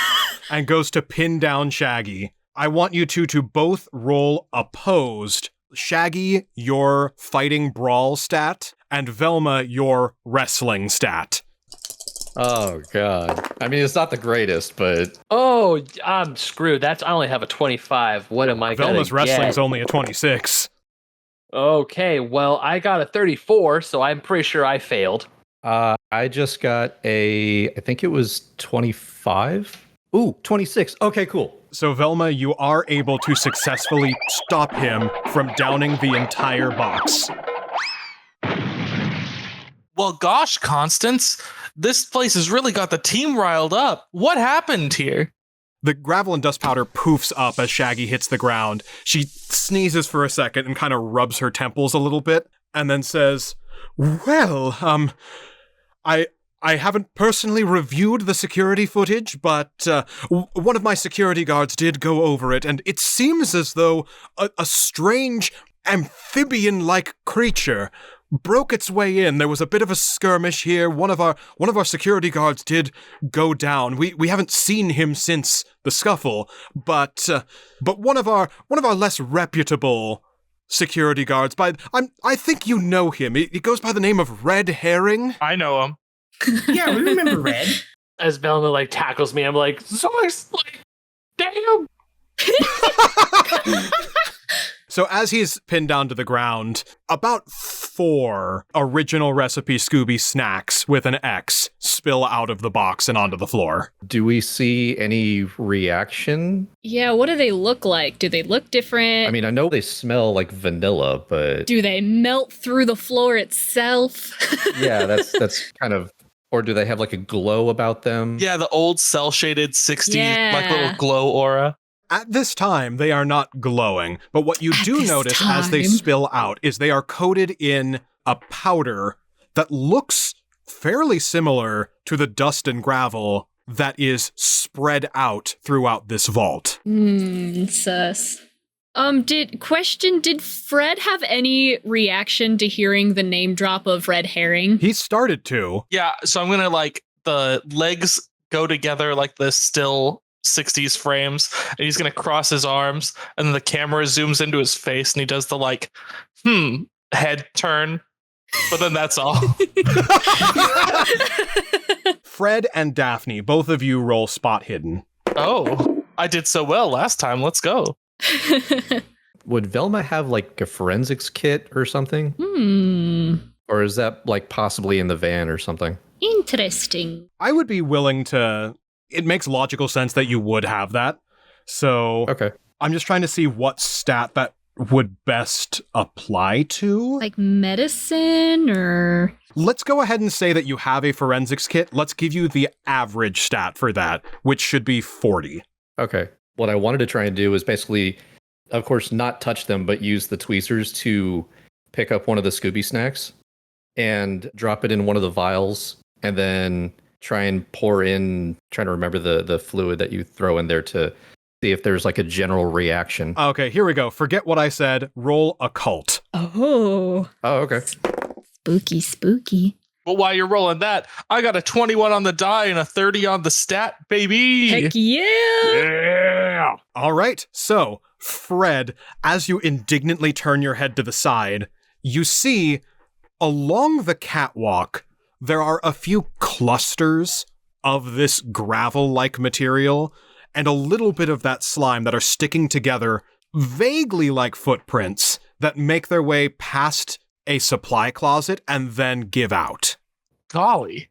and goes to pin down Shaggy, I want you two to both roll opposed Shaggy, your fighting brawl stat, and Velma, your wrestling stat. Oh, God. I mean, it's not the greatest, but... Oh, I'm screwed. I only have a 25. What am I going to get? Velma's wrestling's only a 26. Okay, well, I got a 34, so I'm pretty sure I failed. I just got I think it was 25? Ooh, 26. Okay, cool. So, Velma, you are able to successfully stop him from downing the entire box. Well, gosh, Constance, this place has really got the team riled up. What happened here? The gravel and dust powder poofs up as Shaggy hits the ground. She sneezes for a second and kind of rubs her temples a little bit, and then says, well, I haven't personally reviewed the security footage, but one of my security guards did go over it, and it seems as though a strange amphibian-like creature broke its way in. There was a bit of a skirmish here. One of our security guards did go down. We haven't seen him since the scuffle, but one of our less reputable security guards, I think you know him. He goes by the name of Red Herring. I know him. Yeah, we remember Red. As Velma tackles me, I'm like, Zoinks, damn. So as he's pinned down to the ground, about 4 original recipe Scooby Snacks with an X spill out of the box and onto the floor. Do we see any reaction? Yeah, what do they look like? Do they look different? I mean, I know they smell like vanilla, but... Do they melt through the floor itself? Yeah, that's kind of... Or do they have a glow about them? Yeah, the old cell-shaded 60s, little glow aura. At this time, they are not glowing, but what you do notice as they spill out is they are coated in a powder that looks fairly similar to the dust and gravel that is spread out throughout this vault. Sus. Did Fred have any reaction to hearing the name drop of Red Herring? He started to. Yeah, so I'm gonna the legs go together like the still 60s frames, and he's gonna cross his arms, and then the camera zooms into his face, and he does the head turn, but then that's all. Fred and Daphne, both of you roll spot hidden. Oh, I did so well last time. Let's go. Would Velma have a forensics kit or something? Or is that possibly in the van or something? Interesting. I would be willing to... It makes logical sense that you would have that. So okay. I'm just trying to see what stat that would best apply to. Like medicine or... Let's go ahead and say that you have a forensics kit. Let's give you the average stat for that, which should be 40. Okay. What I wanted to try and do is basically, of course, not touch them, but use the tweezers to pick up one of the Scooby Snacks and drop it in one of the vials, and then try and pour in, trying to remember the fluid that you throw in there to see if there's a general reaction. Okay, here we go. Forget what I said. Roll occult. Oh, okay. Spooky. But while you're rolling that, I got a 21 on the die and a 30 on the stat, baby. Heck yeah. Yeah. All right. So, Fred, as you indignantly turn your head to the side, you see along the catwalk, there are a few clusters of this gravel-like material and a little bit of that slime that are sticking together vaguely like footprints that make their way past a supply closet and then give out. Golly.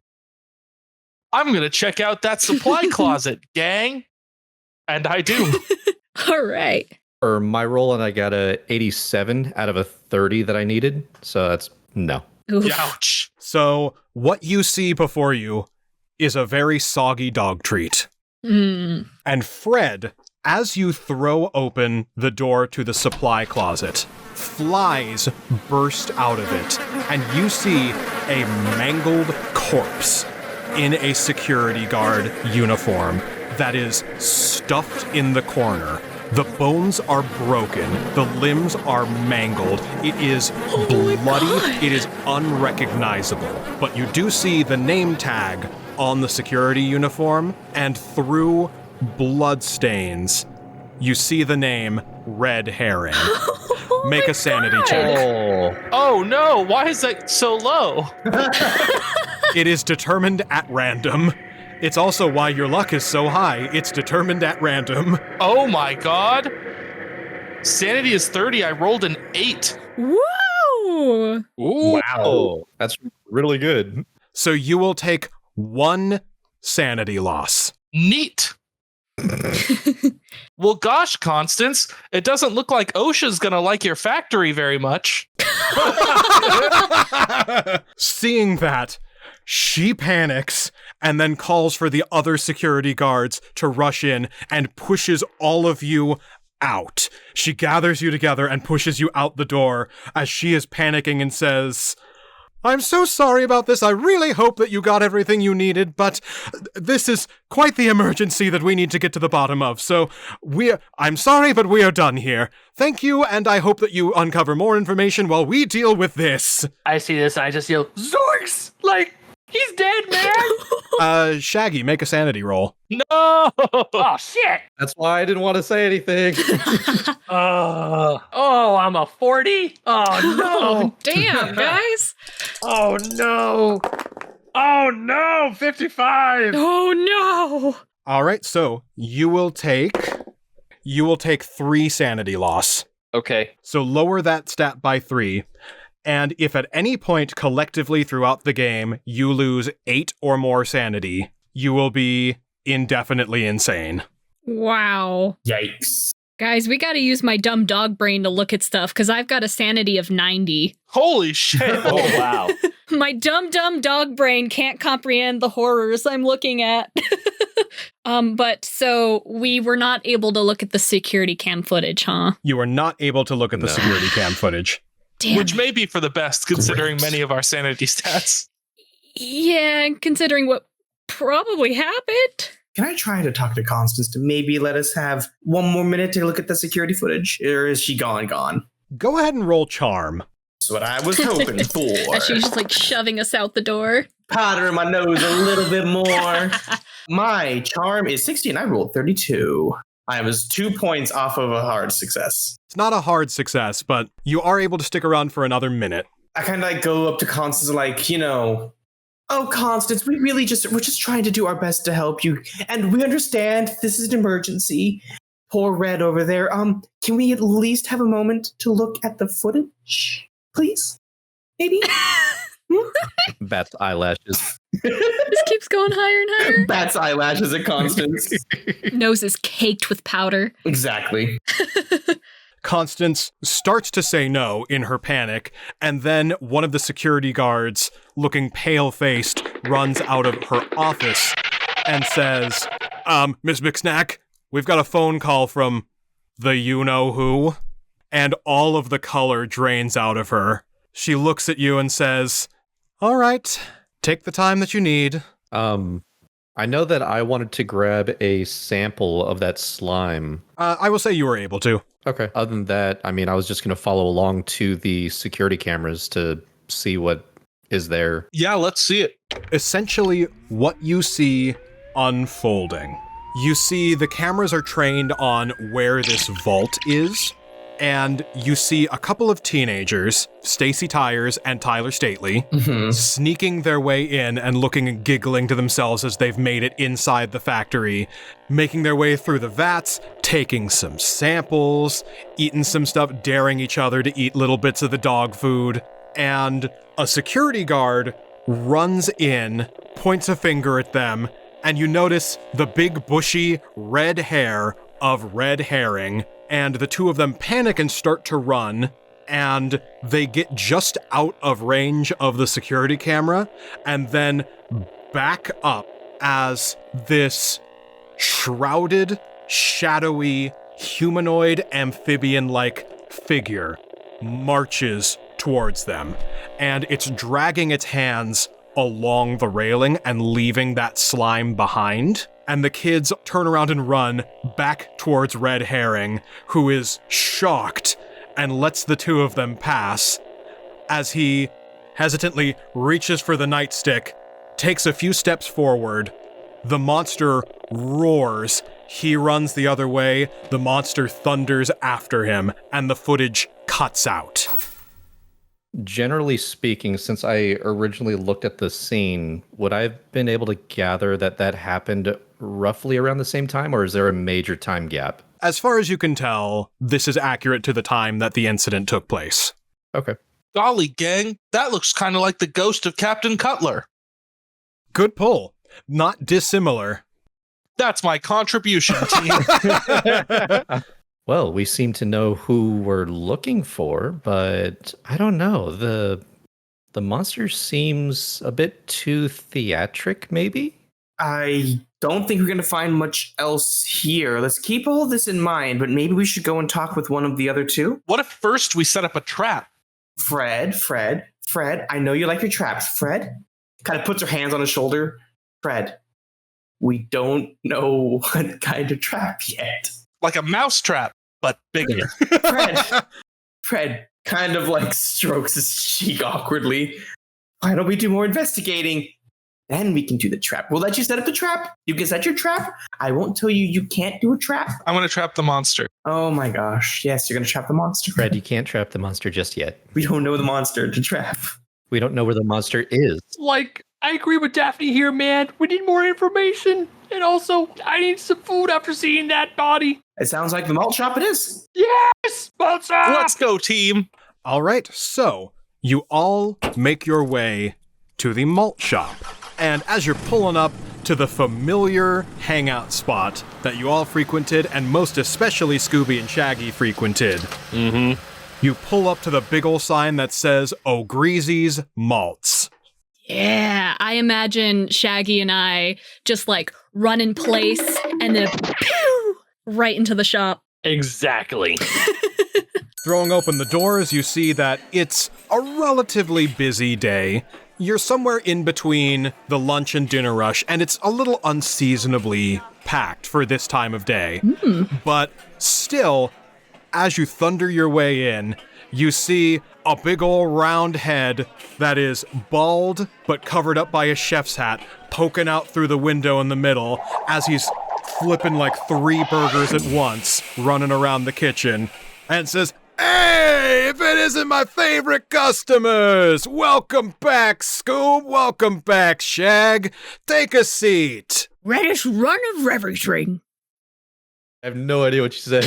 I'm going to check out that supply closet, gang. And I do. All right. For my roll, and I got a 87 out of a 30 that I needed. So that's no. Oof. Ouch. So what you see before you is a very soggy dog treat. Mm. And Fred, as you throw open the door to the supply closet, flies burst out of it, and you see a mangled corpse in a security guard uniform that is stuffed in the corner. The bones are broken. The limbs are mangled. It is bloody. It is unrecognizable. But you do see the name tag on the security uniform, and through blood stains, you see the name Red Herring. Make a sanity check. Oh no, why is that so low? It is determined at random. It's also why your luck is so high. It's determined at random. Oh my god. Sanity is 30. I rolled an 8. Woo! Ooh, wow. That's really good. So you will take 1 sanity loss. Neat. Well, gosh, Constance, it doesn't look like OSHA's gonna like your factory very much. Seeing that, she panics and then calls for the other security guards to rush in and pushes all of you out. She gathers you together and pushes you out the door as she is panicking and says, I'm so sorry about this. I really hope that you got everything you needed, but this is quite the emergency that we need to get to the bottom of. So I'm sorry, but we are done here. Thank you, and I hope that you uncover more information while we deal with this. I see this, I just yell, Zorks! Like, he's dead, man! Shaggy, make a sanity roll. No! Oh, shit! That's why I didn't want to say anything. Oh, I'm a 40? Oh, no! Oh, damn, guys. Oh, no! Oh, no! 55! Oh, no! All right, so you will take 3 sanity loss. Okay. So lower that stat by 3. And if at any point collectively throughout the game you lose 8 or more sanity, you will be indefinitely insane. Wow. Yikes. Guys, we gotta use my dumb dog brain to look at stuff, because I've got a sanity of 90. Holy shit. Oh, wow. My dumb dog brain can't comprehend the horrors I'm looking at. But so we were not able to look at the security cam footage, huh? You are not able to look at the security cam footage. Damn. Which may be for the best, considering many of our sanity stats. Yeah, considering what probably happened. Can I try to talk to Constance to maybe let us have 1 more minute to look at the security footage? Or is she gone? Go ahead and roll charm. That's what I was hoping for. As she's just like shoving us out the door. Powder in my nose a little bit more. My charm is 60 and I rolled 32. I was 2 points off of a hard success. It's not a hard success, but you are able to stick around for another minute. I kind of like go up to Constance and like, oh, Constance, we're just trying to do our best to help you. And we understand this is an emergency. Poor Red over there. Can we at least have a moment to look at the footage? Please? Maybe? Bat's eyelashes. This keeps going higher and higher. Bat's eyelashes at Constance. Nose is caked with powder. Exactly. Constance starts to say no in her panic, and then one of the security guards, looking pale-faced, runs out of her office and says, Miss McSnack, we've got a phone call from the you-know-who, and all of the color drains out of her. She looks at you and says, all right, take the time that you need. I know that I wanted to grab a sample of that slime. I will say you were able to. Okay. Other than that, I mean, I was just going to follow along to the security cameras to see what is there. Yeah, let's see it. Essentially, what you see unfolding. You see the cameras are trained on where this vault is, and you see a couple of teenagers, Stacy Tyers and Tyler Stately, sneaking their way in and looking and giggling to themselves as they've made it inside the factory, making their way through the vats, taking some samples, eating some stuff, daring each other to eat little bits of the dog food, and a security guard runs in, points a finger at them, and you notice the big bushy red hair of Red Herring, and the two of them panic and start to run, and they get just out of range of the security camera, and then back up as this shrouded, shadowy, humanoid, amphibian-like figure marches towards them, and it's dragging its hands along the railing and leaving that slime behind. And the kids turn around and run back towards Red Herring, who is shocked and lets the two of them pass as he hesitantly reaches for the nightstick, takes a few steps forward. The monster roars He runs the other way, the monster thunders after him, and the footage cuts out. Generally speaking, since I originally looked at the scene, would I have been able to gather that that happened roughly around the same time, or is there a major time gap? As far as you can tell, this is accurate to the time that the incident took place. Okay. Golly, gang, that looks kind of like the ghost of Captain Cutler. Good pull. Not dissimilar. That's my contribution, team. Well, we seem to know who we're looking for, but I don't know. The monster seems a bit too theatric, maybe? I don't think we're going to find much else here. Let's keep all this in mind, but maybe we should go and talk with one of the other two. What if first we set up a trap? Fred, I know you like your traps. Fred kind of puts her hands on his shoulder. Fred, we don't know what kind of trap yet. Like a mouse trap, but bigger. Fred kind of like strokes his cheek awkwardly. Why don't we do more investigating? Then we can do the trap. We'll let you set up the trap. You can set your trap. I won't tell you can't do a trap. I'm going to trap the monster. Oh my gosh. Yes, you're going to trap the monster. Fred, you can't trap the monster just yet. We don't know the monster to trap. We don't know where the monster is. Like, I agree with Daphne here, man. We need more information. And also, I need some food after seeing that body. It sounds like the malt shop it is. Yes! Malt shop! Let's go, team. All right, so you all make your way to the malt shop. And as you're pulling up to the familiar hangout spot that you all frequented, and most especially Scooby and Shaggy frequented, you pull up to the big ol' sign that says O'Greasy's Malts. Yeah, I imagine Shaggy and I just like run in place and then pew, right into the shop. Exactly. Throwing open the doors, you see that it's a relatively busy day. You're somewhere in between the lunch and dinner rush, and it's a little unseasonably packed for this time of day. But still, as you thunder your way in, you see a big ol' round head that is bald but covered up by a chef's hat poking out through the window in the middle as he's flipping like 3 burgers at once, running around the kitchen, and says, "Hey, if it isn't my favorite customers! Welcome back, Scoob! Welcome back, Shag! Take a seat!" Reddest run of everything. I have no idea what you said.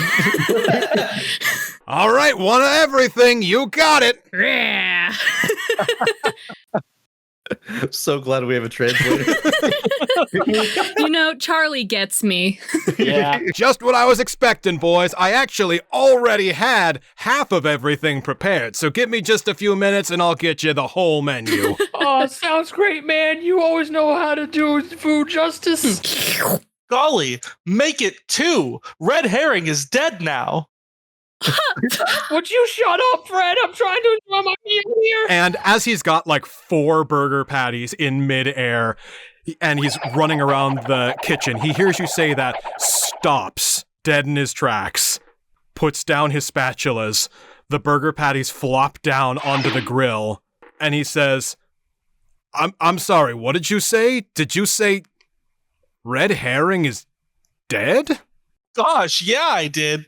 All right, one of everything, you got it! Yeah. So glad we have a translator. You know, Charlie gets me. Yeah. Just what I was expecting, boys. I actually already had half of everything prepared, so give me just a few minutes and I'll get you the whole menu. Oh, sounds great, man. You always know how to do food justice. Golly, make it 2. Red Herring is dead now. Would you shut up, Fred? I'm trying to enjoy my meal here. And as he's got like 4 burger patties in midair, and he's running around the kitchen, he hears you say that, stops dead in his tracks, puts down his spatulas, the burger patties flop down onto the grill, and he says, I'm sorry, what did you say? Did you say Red Herring is dead? Gosh, yeah, I did.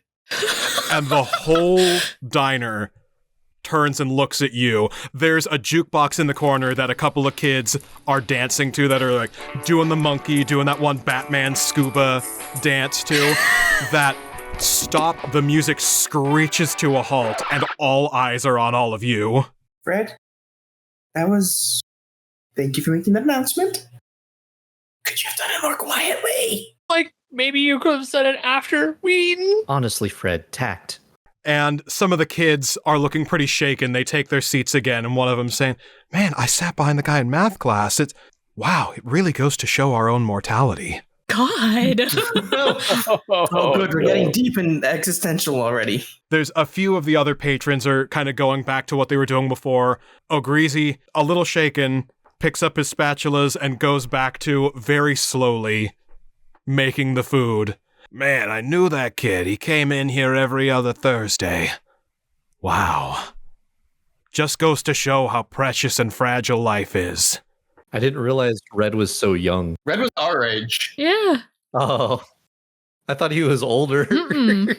And the whole diner turns and looks at you. There's a jukebox in the corner that a couple of kids are dancing to that are like doing the monkey, doing that one Batman scuba dance to. That stop, the music screeches to a halt, and all eyes are on all of you. Fred, that was... Thank you for making that announcement. Could you have done it more quietly? Like, maybe you could have said it after we'd eaten? Honestly, Fred, tact. And some of the kids are looking pretty shaken. They take their seats again, and one of them saying, "Man, I sat behind the guy in math class. Wow, it really goes to show our own mortality." God. Oh, good. We're getting deep and existential already. There's a few of the other patrons are kind of going back to what they were doing before. O'Greasy, a little shaken, picks up his spatulas and goes back to, very slowly, making the food. "Man, I knew that kid. He came in here every other Thursday. Wow. Just goes to show how precious and fragile life is." I didn't realize Red was so young. Red was our age. Yeah. Oh. I thought he was older.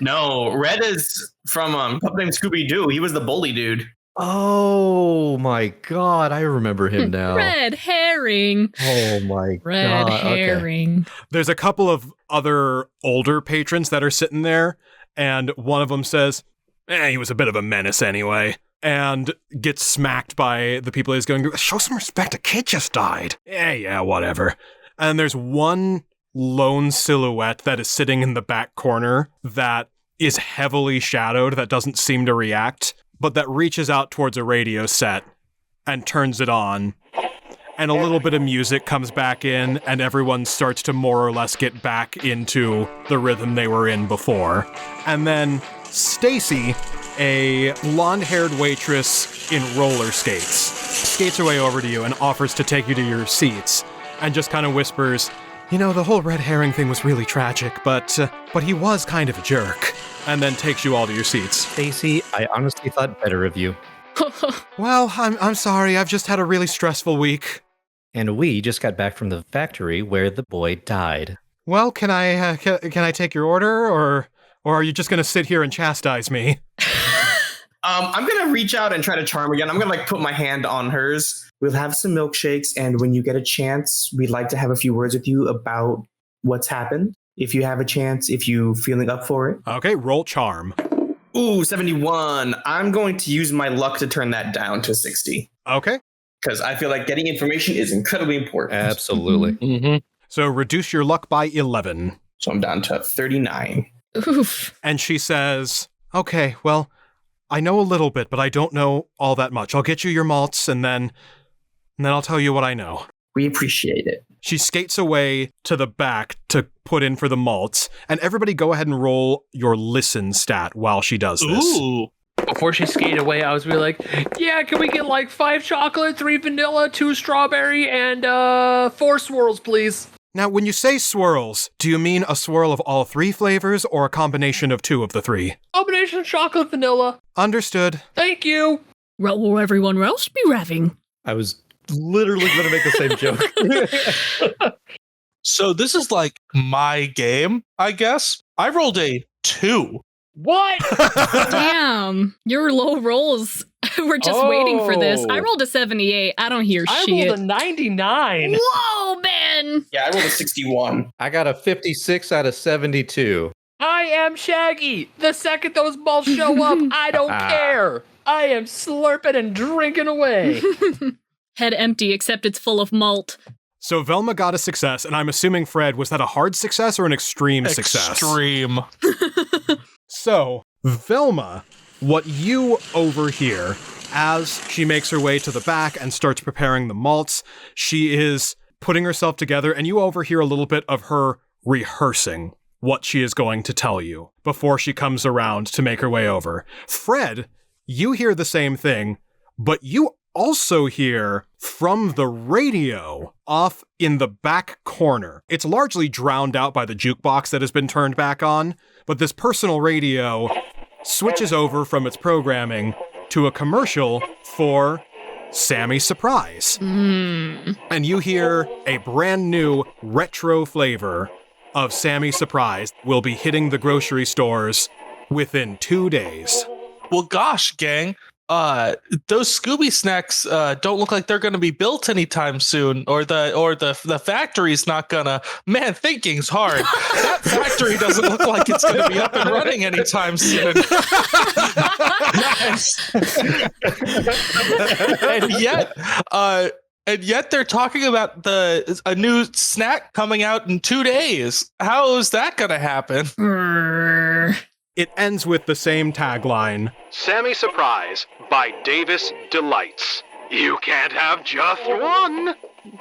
No, Red is from Pup Named Scooby-Doo. He was the bully dude. Oh my god, I remember him now. Red herring. Oh my Red god. herring. Okay. There's a couple of other older patrons that are sitting there, and one of them says, he was a bit of a menace anyway, and gets smacked by the people he's going, show some respect, a kid just died. Yeah, whatever. And there's one lone silhouette that is sitting in the back corner that is heavily shadowed, that doesn't seem to react, but that reaches out towards a radio set and turns it on. And a little bit of music comes back in, and everyone starts to more or less get back into the rhythm they were in before. And then Stacy, a blonde-haired waitress in roller skates, skates her way over to you and offers to take you to your seats, and just kind of whispers, the whole red herring thing was really tragic, but he was kind of a jerk. And then takes you all to your seats. Stacy, I honestly thought better of you. Well, I'm sorry, I've just had a really stressful week. And we just got back from the factory where the boy died. Well, can I take your order, or are you just gonna sit here and chastise me? I'm gonna reach out and try to charm again. I'm gonna put my hand on hers. We'll have some milkshakes, and when you get a chance, we'd like to have a few words with you about what's happened. If you have a chance, if you feeling up for it. Okay, roll charm. Ooh, 71. I'm going to use my luck to turn that down to 60. Okay. Because I feel like getting information is incredibly important. Absolutely. Mm-hmm. So reduce your luck by 11. So I'm down to 39. Oof. And she says, okay, well, I know a little bit, but I don't know all that much. I'll get you your malts, and then I'll tell you what I know. We appreciate it. She skates away to the back to put in for the malts, and everybody go ahead and roll your listen stat while she does this. Ooh. Before she skated away, I was really like, yeah, can we get 5 chocolate, 3 vanilla, 2 strawberry, and 4 swirls, please? Now, when you say swirls, do you mean a swirl of all 3 flavors or a combination of 2 of the 3? Combination chocolate, vanilla. Understood. Thank you. What will everyone else be having? I was literally going to make the same joke. So this is my game, I guess. I rolled a 2. What? Damn. Your low rolls. We're just waiting for this. I rolled a 78. I don't hear shit. I rolled a 99. Whoa, man. Yeah, I rolled a 61. I got a 56 out of 72. I am Shaggy. The second those balls show up, I don't care. I am slurping and drinking away. Head empty, except it's full of malt. So Velma got a success, and I'm assuming, Fred, was that a hard success or an extreme success? Extreme. So, Velma, what you overhear as she makes her way to the back and starts preparing the malts, she is putting herself together, and you overhear a little bit of her rehearsing what she is going to tell you before she comes around to make her way over. Fred, you hear the same thing, but you also hear from the radio off in the back corner. It's largely drowned out by the jukebox that has been turned back on, but this personal radio switches over from its programming to a commercial for Sammy Surprise. And you hear a brand new retro flavor of Sammy Surprise will be hitting the grocery stores within 2 days. Well, gosh, gang. Those Scooby Snacks don't look like they're going to be built anytime soon, or the factory's not gonna. Man, thinking's hard. That factory doesn't look like it's going to be up and running anytime soon. And yet they're talking about a new snack coming out in 2 days. How is that going to happen? It ends with the same tagline. Sammy Surprise by Davis Delights. You can't have just one.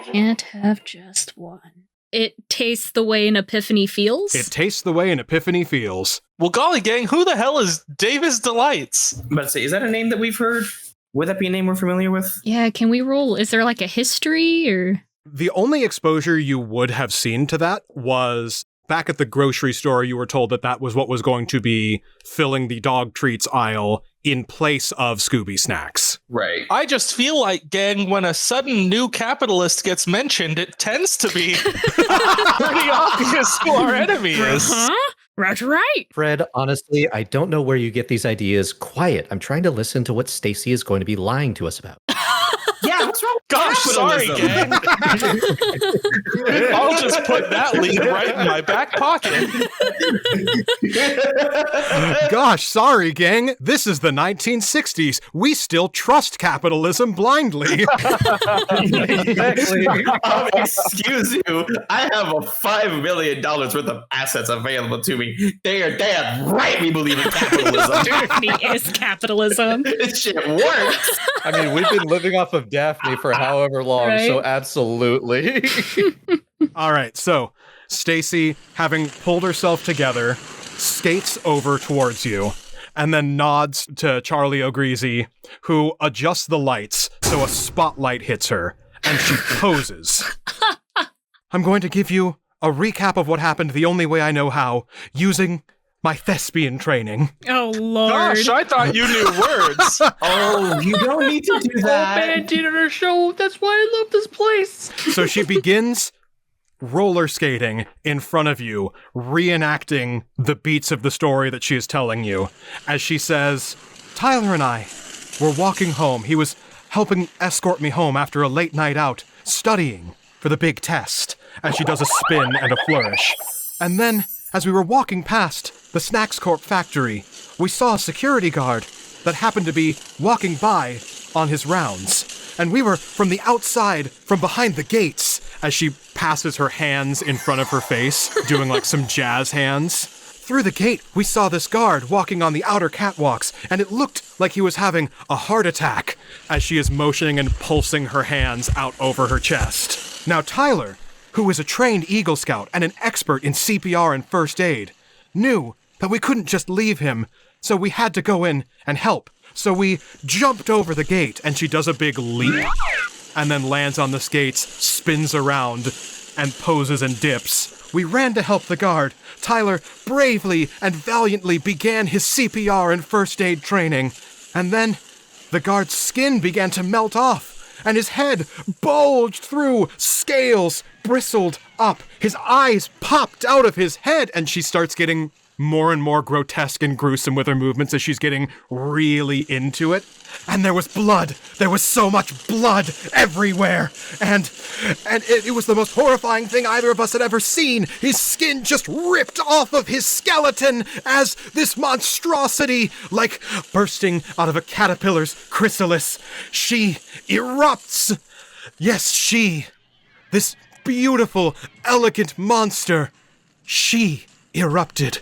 Can't have just one. It tastes the way an epiphany feels. It tastes the way an epiphany feels. Well, golly, gang, who the hell is Davis Delights? I'm about to say, is that a name that we've heard? Would that be a name we're familiar with? Yeah, can we roll? Is there a history or? The only exposure you would have seen to that was back at the grocery store. You were told that was what was going to be filling the dog treats aisle in place of Scooby Snacks. Right. I just feel like, gang, when a sudden new capitalist gets mentioned, it tends to be pretty obvious who our enemy is. Huh? That's right. Fred, honestly, I don't know where you get these ideas. Quiet. I'm trying to listen to what Stacy is going to be lying to us about. Yeah, what's wrong with Gosh, sorry, gang. I'll just put that lead right in my back pocket. Gosh, sorry, gang. This is the 1960s. We still trust capitalism blindly. Exactly. Excuse you. I have a $5 million worth of assets available to me. They are damn right we believe in capitalism. Daphne is capitalism. This shit works. I mean, we've been living off of Daphne for however long, Right? so absolutely. All right, so Stacy, having pulled herself together, skates over towards you and then nods to Charlie O'Greasy, who adjusts the lights so a spotlight hits her, and she poses. I'm going to give you a recap of what happened the only way I know how, using my thespian training. Oh, Lord. Gosh, I thought you knew words. Oh, you don't need to do that. Band theater show. That's why I love this place. So she begins roller skating in front of you, reenacting the beats of the story that she is telling you, as she says, Tyler and I were walking home. He was helping escort me home after a late night out, studying for the big test, as she does a spin and a flourish. And then, as we were walking past the Snacks Corp factory, we saw a security guard that happened to be walking by on his rounds. And we were from the outside, from behind the gates, as she passes her hands in front of her face, doing like some jazz hands. Through the gate, we saw this guard walking on the outer catwalks, and it looked like he was having a heart attack, as she is motioning and pulsing her hands out over her chest. Now Tyler, who is a trained Eagle Scout and an expert in CPR and first aid, knew that we couldn't just leave him, so we had to go in and help. So we jumped over the gate, and she does a big leap, and then lands on the skates, spins around, and poses and dips. We ran to help the guard. Tyler bravely and valiantly began his CPR and first aid training. And then the guard's skin began to melt off, and his head bulged through, scales bristled up, his eyes popped out of his head, and she starts getting more and more grotesque and gruesome with her movements as she's getting really into it. And there was blood. There was so much blood everywhere. And it was the most horrifying thing either of us had ever seen. His skin just ripped off of his skeleton as this monstrosity, like bursting out of a caterpillar's chrysalis, she erupts. Yes, she. This beautiful, elegant monster. She erupted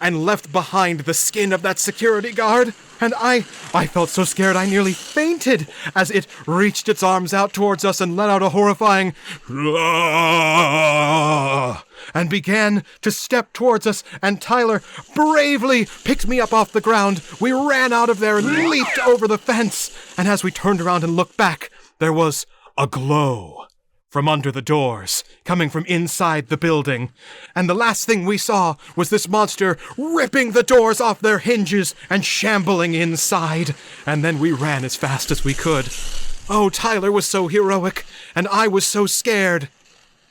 and left behind the skin of that security guard. And I felt so scared I nearly fainted as it reached its arms out towards us and let out a horrifying and began to step towards us, and Tyler bravely picked me up off the ground. We ran out of there and leaped over the fence, and as we turned around and looked back, there was a glow from under the doors, coming from inside the building. And the last thing we saw was this monster ripping the doors off their hinges and shambling inside. And then we ran as fast as we could. Oh, Tyler was so heroic, and I was so scared.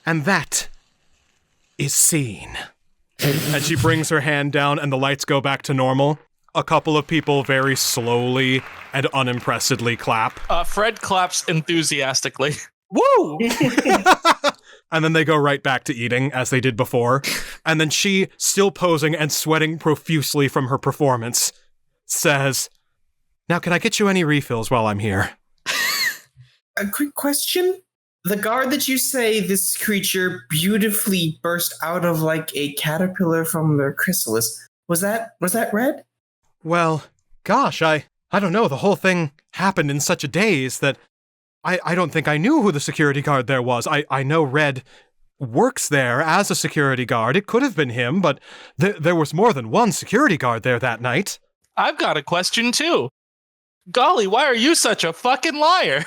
And that is scene. And she brings her hand down, and the lights go back to normal. A couple of people very slowly and unimpressedly clap. Fred claps enthusiastically. Woo! And then they go right back to eating, as they did before. And then she, still posing and sweating profusely from her performance, says, "Now, can I get you any refills while I'm here?" A quick question. The guard that you say this creature beautifully burst out of like a caterpillar from their chrysalis, was that red? Well, gosh, I don't know. The whole thing happened in such a daze that I don't think I knew who the security guard there was. I know Red works there as a security guard. It could have been him, but there was more than one security guard there that night. I've got a question, too. Golly, why are you such a fucking liar?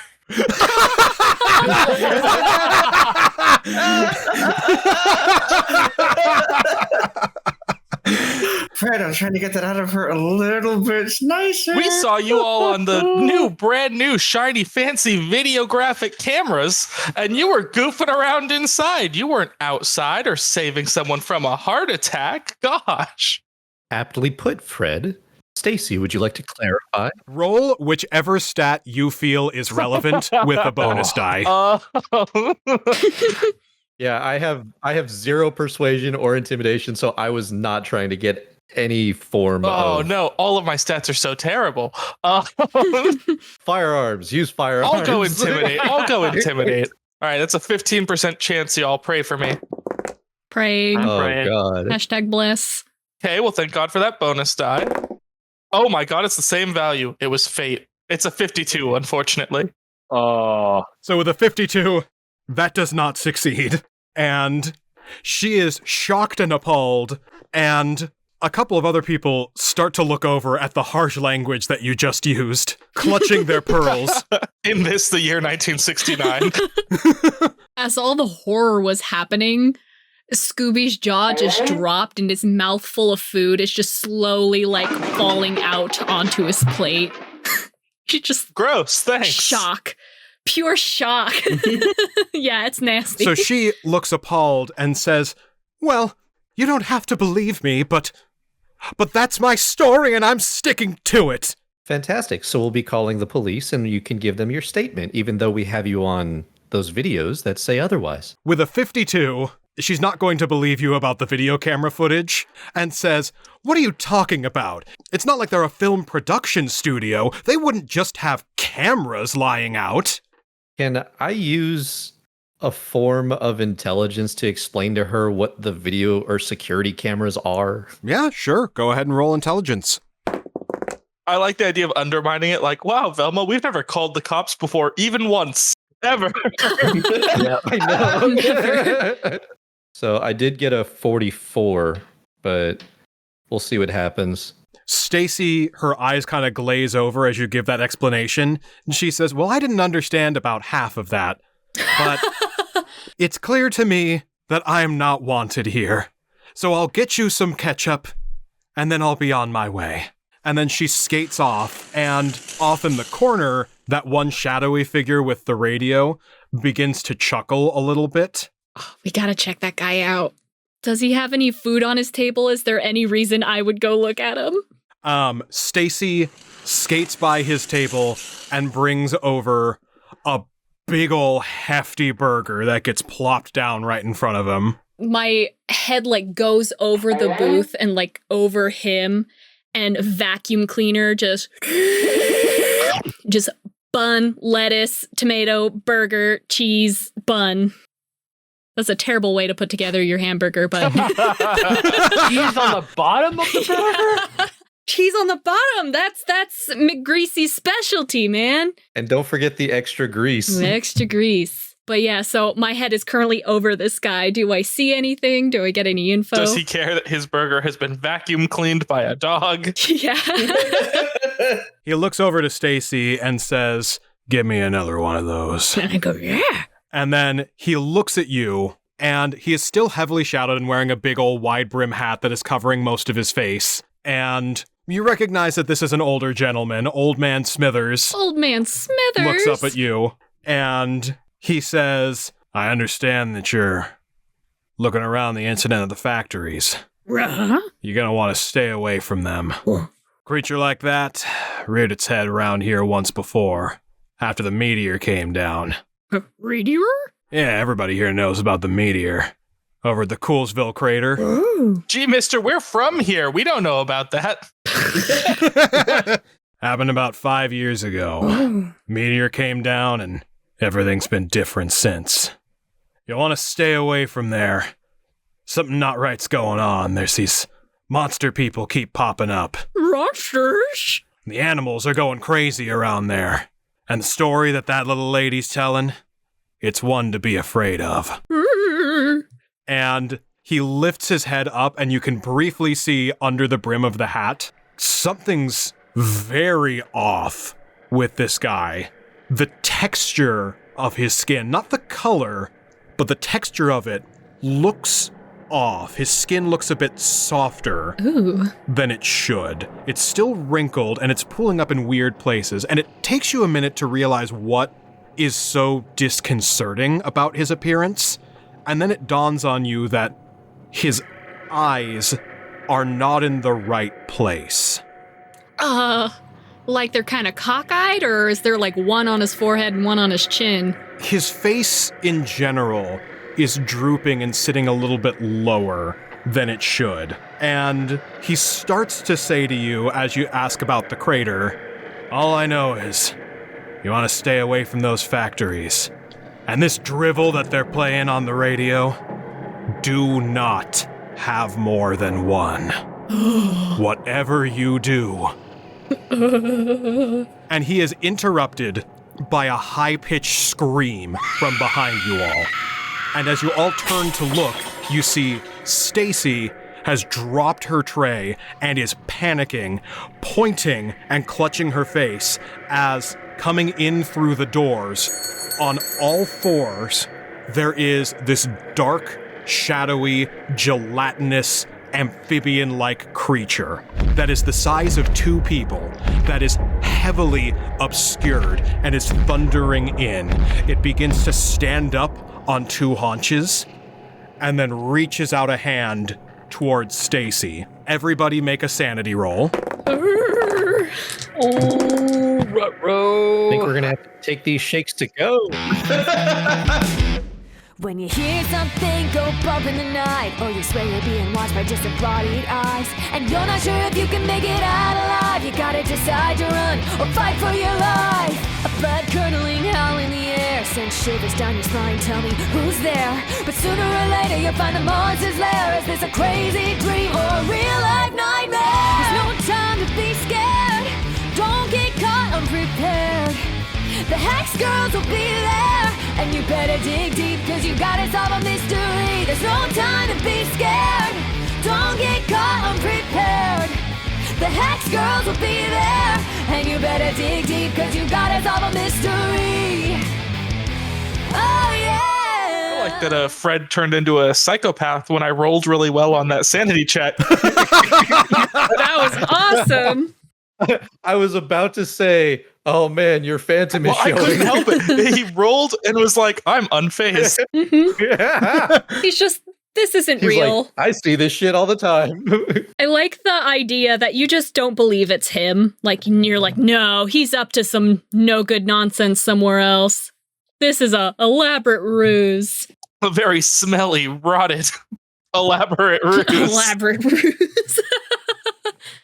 Fred, I'm trying to get that out of her a little bit nicer. We saw you all on the brand new, shiny, fancy videographic cameras, and you were goofing around inside. You weren't outside or saving someone from a heart attack. Gosh. Aptly put, Fred. Stacy, would you like to clarify? Roll whichever stat you feel is relevant with a bonus die. Yeah, I have 0 persuasion or intimidation, so I was not trying to get any form of... Oh, no. All of my stats are so terrible. Firearms. Use firearms. I'll go intimidate. All right, that's a 15% chance. Y'all pray for me. Praying. Oh, God. Hashtag bless. Okay, well, thank God for that bonus die. Oh my God, it's the same value. It was fate. It's a 52, unfortunately. Oh. So with a 52, that does not succeed. And she is shocked and appalled, and a couple of other people start to look over at the harsh language that you just used, clutching their pearls. In this, the year 1969. As all the horror was happening, Scooby's jaw just dropped and his mouth full of food is just slowly like falling out onto his plate. He just gross, thanks. Shock. Pure shock. Yeah, it's nasty. So she looks appalled and says, well, you don't have to believe me, but that's my story and I'm sticking to it. Fantastic. So we'll be calling the police and you can give them your statement, even though we have you on those videos that say otherwise. With a 52, she's not going to believe you about the video camera footage and says, what are you talking about? It's not like they're a film production studio. They wouldn't just have cameras lying out. Can I use a form of intelligence to explain to her what the video or security cameras are? Yeah, sure. Go ahead and roll intelligence. I like the idea of undermining it. Like, wow, Velma, we've never called the cops before, even once. Ever. Yeah, I know. So I did get a 44, but we'll see what happens. Stacy, her eyes kind of glaze over as you give that explanation, and she says, well, I didn't understand about half of that, but it's clear to me that I am not wanted here. So I'll get you some ketchup, and then I'll be on my way. And then she skates off, and off in the corner, that one shadowy figure with the radio begins to chuckle a little bit. Oh, we gotta check that guy out. Does he have any food on his table? Is there any reason I would go look at him? Stacy skates by his table and brings over a big ol' hefty burger that gets plopped down right in front of him. My head like goes over the booth and like over him, and vacuum cleaner just bun, lettuce, tomato, burger, cheese, bun. That's a terrible way to put together your hamburger, but cheese on the bottom of the burger? Cheese on the bottom. That's McGreasy's specialty, man. And don't forget the extra grease. Extra grease. But yeah, so my head is currently over this guy. Do I see anything? Do I get any info? Does he care that his burger has been vacuum cleaned by a dog? Yeah. He looks over to Stacy and says, give me another one of those. And I go, yeah. And then he looks at you, and he is still heavily shadowed and wearing a big old wide brim hat that is covering most of his face. And you recognize that this is an older gentleman, Old Man Smithers. Old Man Smithers looks up at you, and he says, I understand that you're looking around the incident of the factories. Uh-huh. You're going to want to stay away from them. Creature like that reared its head around here once before, after the meteor came down. Meteor? Yeah, everybody here knows about the meteor. Over at the Coolsville crater. Ooh. Gee, mister, we're from here. We don't know about that. Happened about 5 years ago. Ooh. Meteor came down and everything's been different since. You want to stay away from there. Something not right's going on. There's these monster people keep popping up. Monsters? The animals are going crazy around there. And the story that little lady's telling, it's one to be afraid of. And he lifts his head up, and you can briefly see under the brim of the hat, something's very off with this guy. The texture of his skin, not the color, but the texture of it looks off. His skin looks a bit softer than it should. It's still wrinkled and it's pulling up in weird places, and it takes you a minute to realize what is so disconcerting about his appearance, and then it dawns on you that his eyes are not in the right place. Like they're kind of cockeyed, or is there like one on his forehead and one on his chin? His face in general is drooping and sitting a little bit lower than it should. And he starts to say to you as you ask about the crater, all I know is you want to stay away from those factories. And this drivel that they're playing on the radio, do not have more than one. Whatever you do. And he is interrupted by a high-pitched scream from behind you all. And as you all turn to look, you see Stacy has dropped her tray and is panicking, pointing and clutching her face as, coming in through the doors, on all fours, there is this dark, shadowy, gelatinous, amphibian-like creature that is the size of two people, that is heavily obscured and is thundering in. It begins to stand up on two haunches and then reaches out a hand towards Stacy. Everybody make a sanity roll. Oh, ruh-roh. I think we're gonna have to take these shakes to go. When you hear something go bump in the night, or you swear you're being watched by disembodied eyes, and you're not sure if you can make it out alive, you gotta decide to run or fight for your life. A blood curdling howl in the air sends shivers down your spine. Tell me who's there, but sooner or later you'll find the monster's lair. Is this a crazy dream or a real life nightmare? There's no time to be scared. Don't get caught unprepared. The Hex Girls will be there, and you better dig deep, cause you gotta solve a mystery. There's no time to be scared. Don't get caught unprepared. The Hex Girls will be there, and you better dig deep, cause you gotta solve a mystery. Oh yeah! I like that Fred turned into a psychopath when I rolled really well on that sanity check. That was awesome. I was about to say, oh man, your phantom is showing. I couldn't help it. He rolled and was like, I'm unfazed. Yeah. He's just, this isn't He's real. like, I see this shit all the time. I like the idea that you just don't believe it's him. Like, you're like, no, he's up to some no good nonsense somewhere else. This is a elaborate ruse. A very smelly, rotted, elaborate ruse. Elaborate ruse.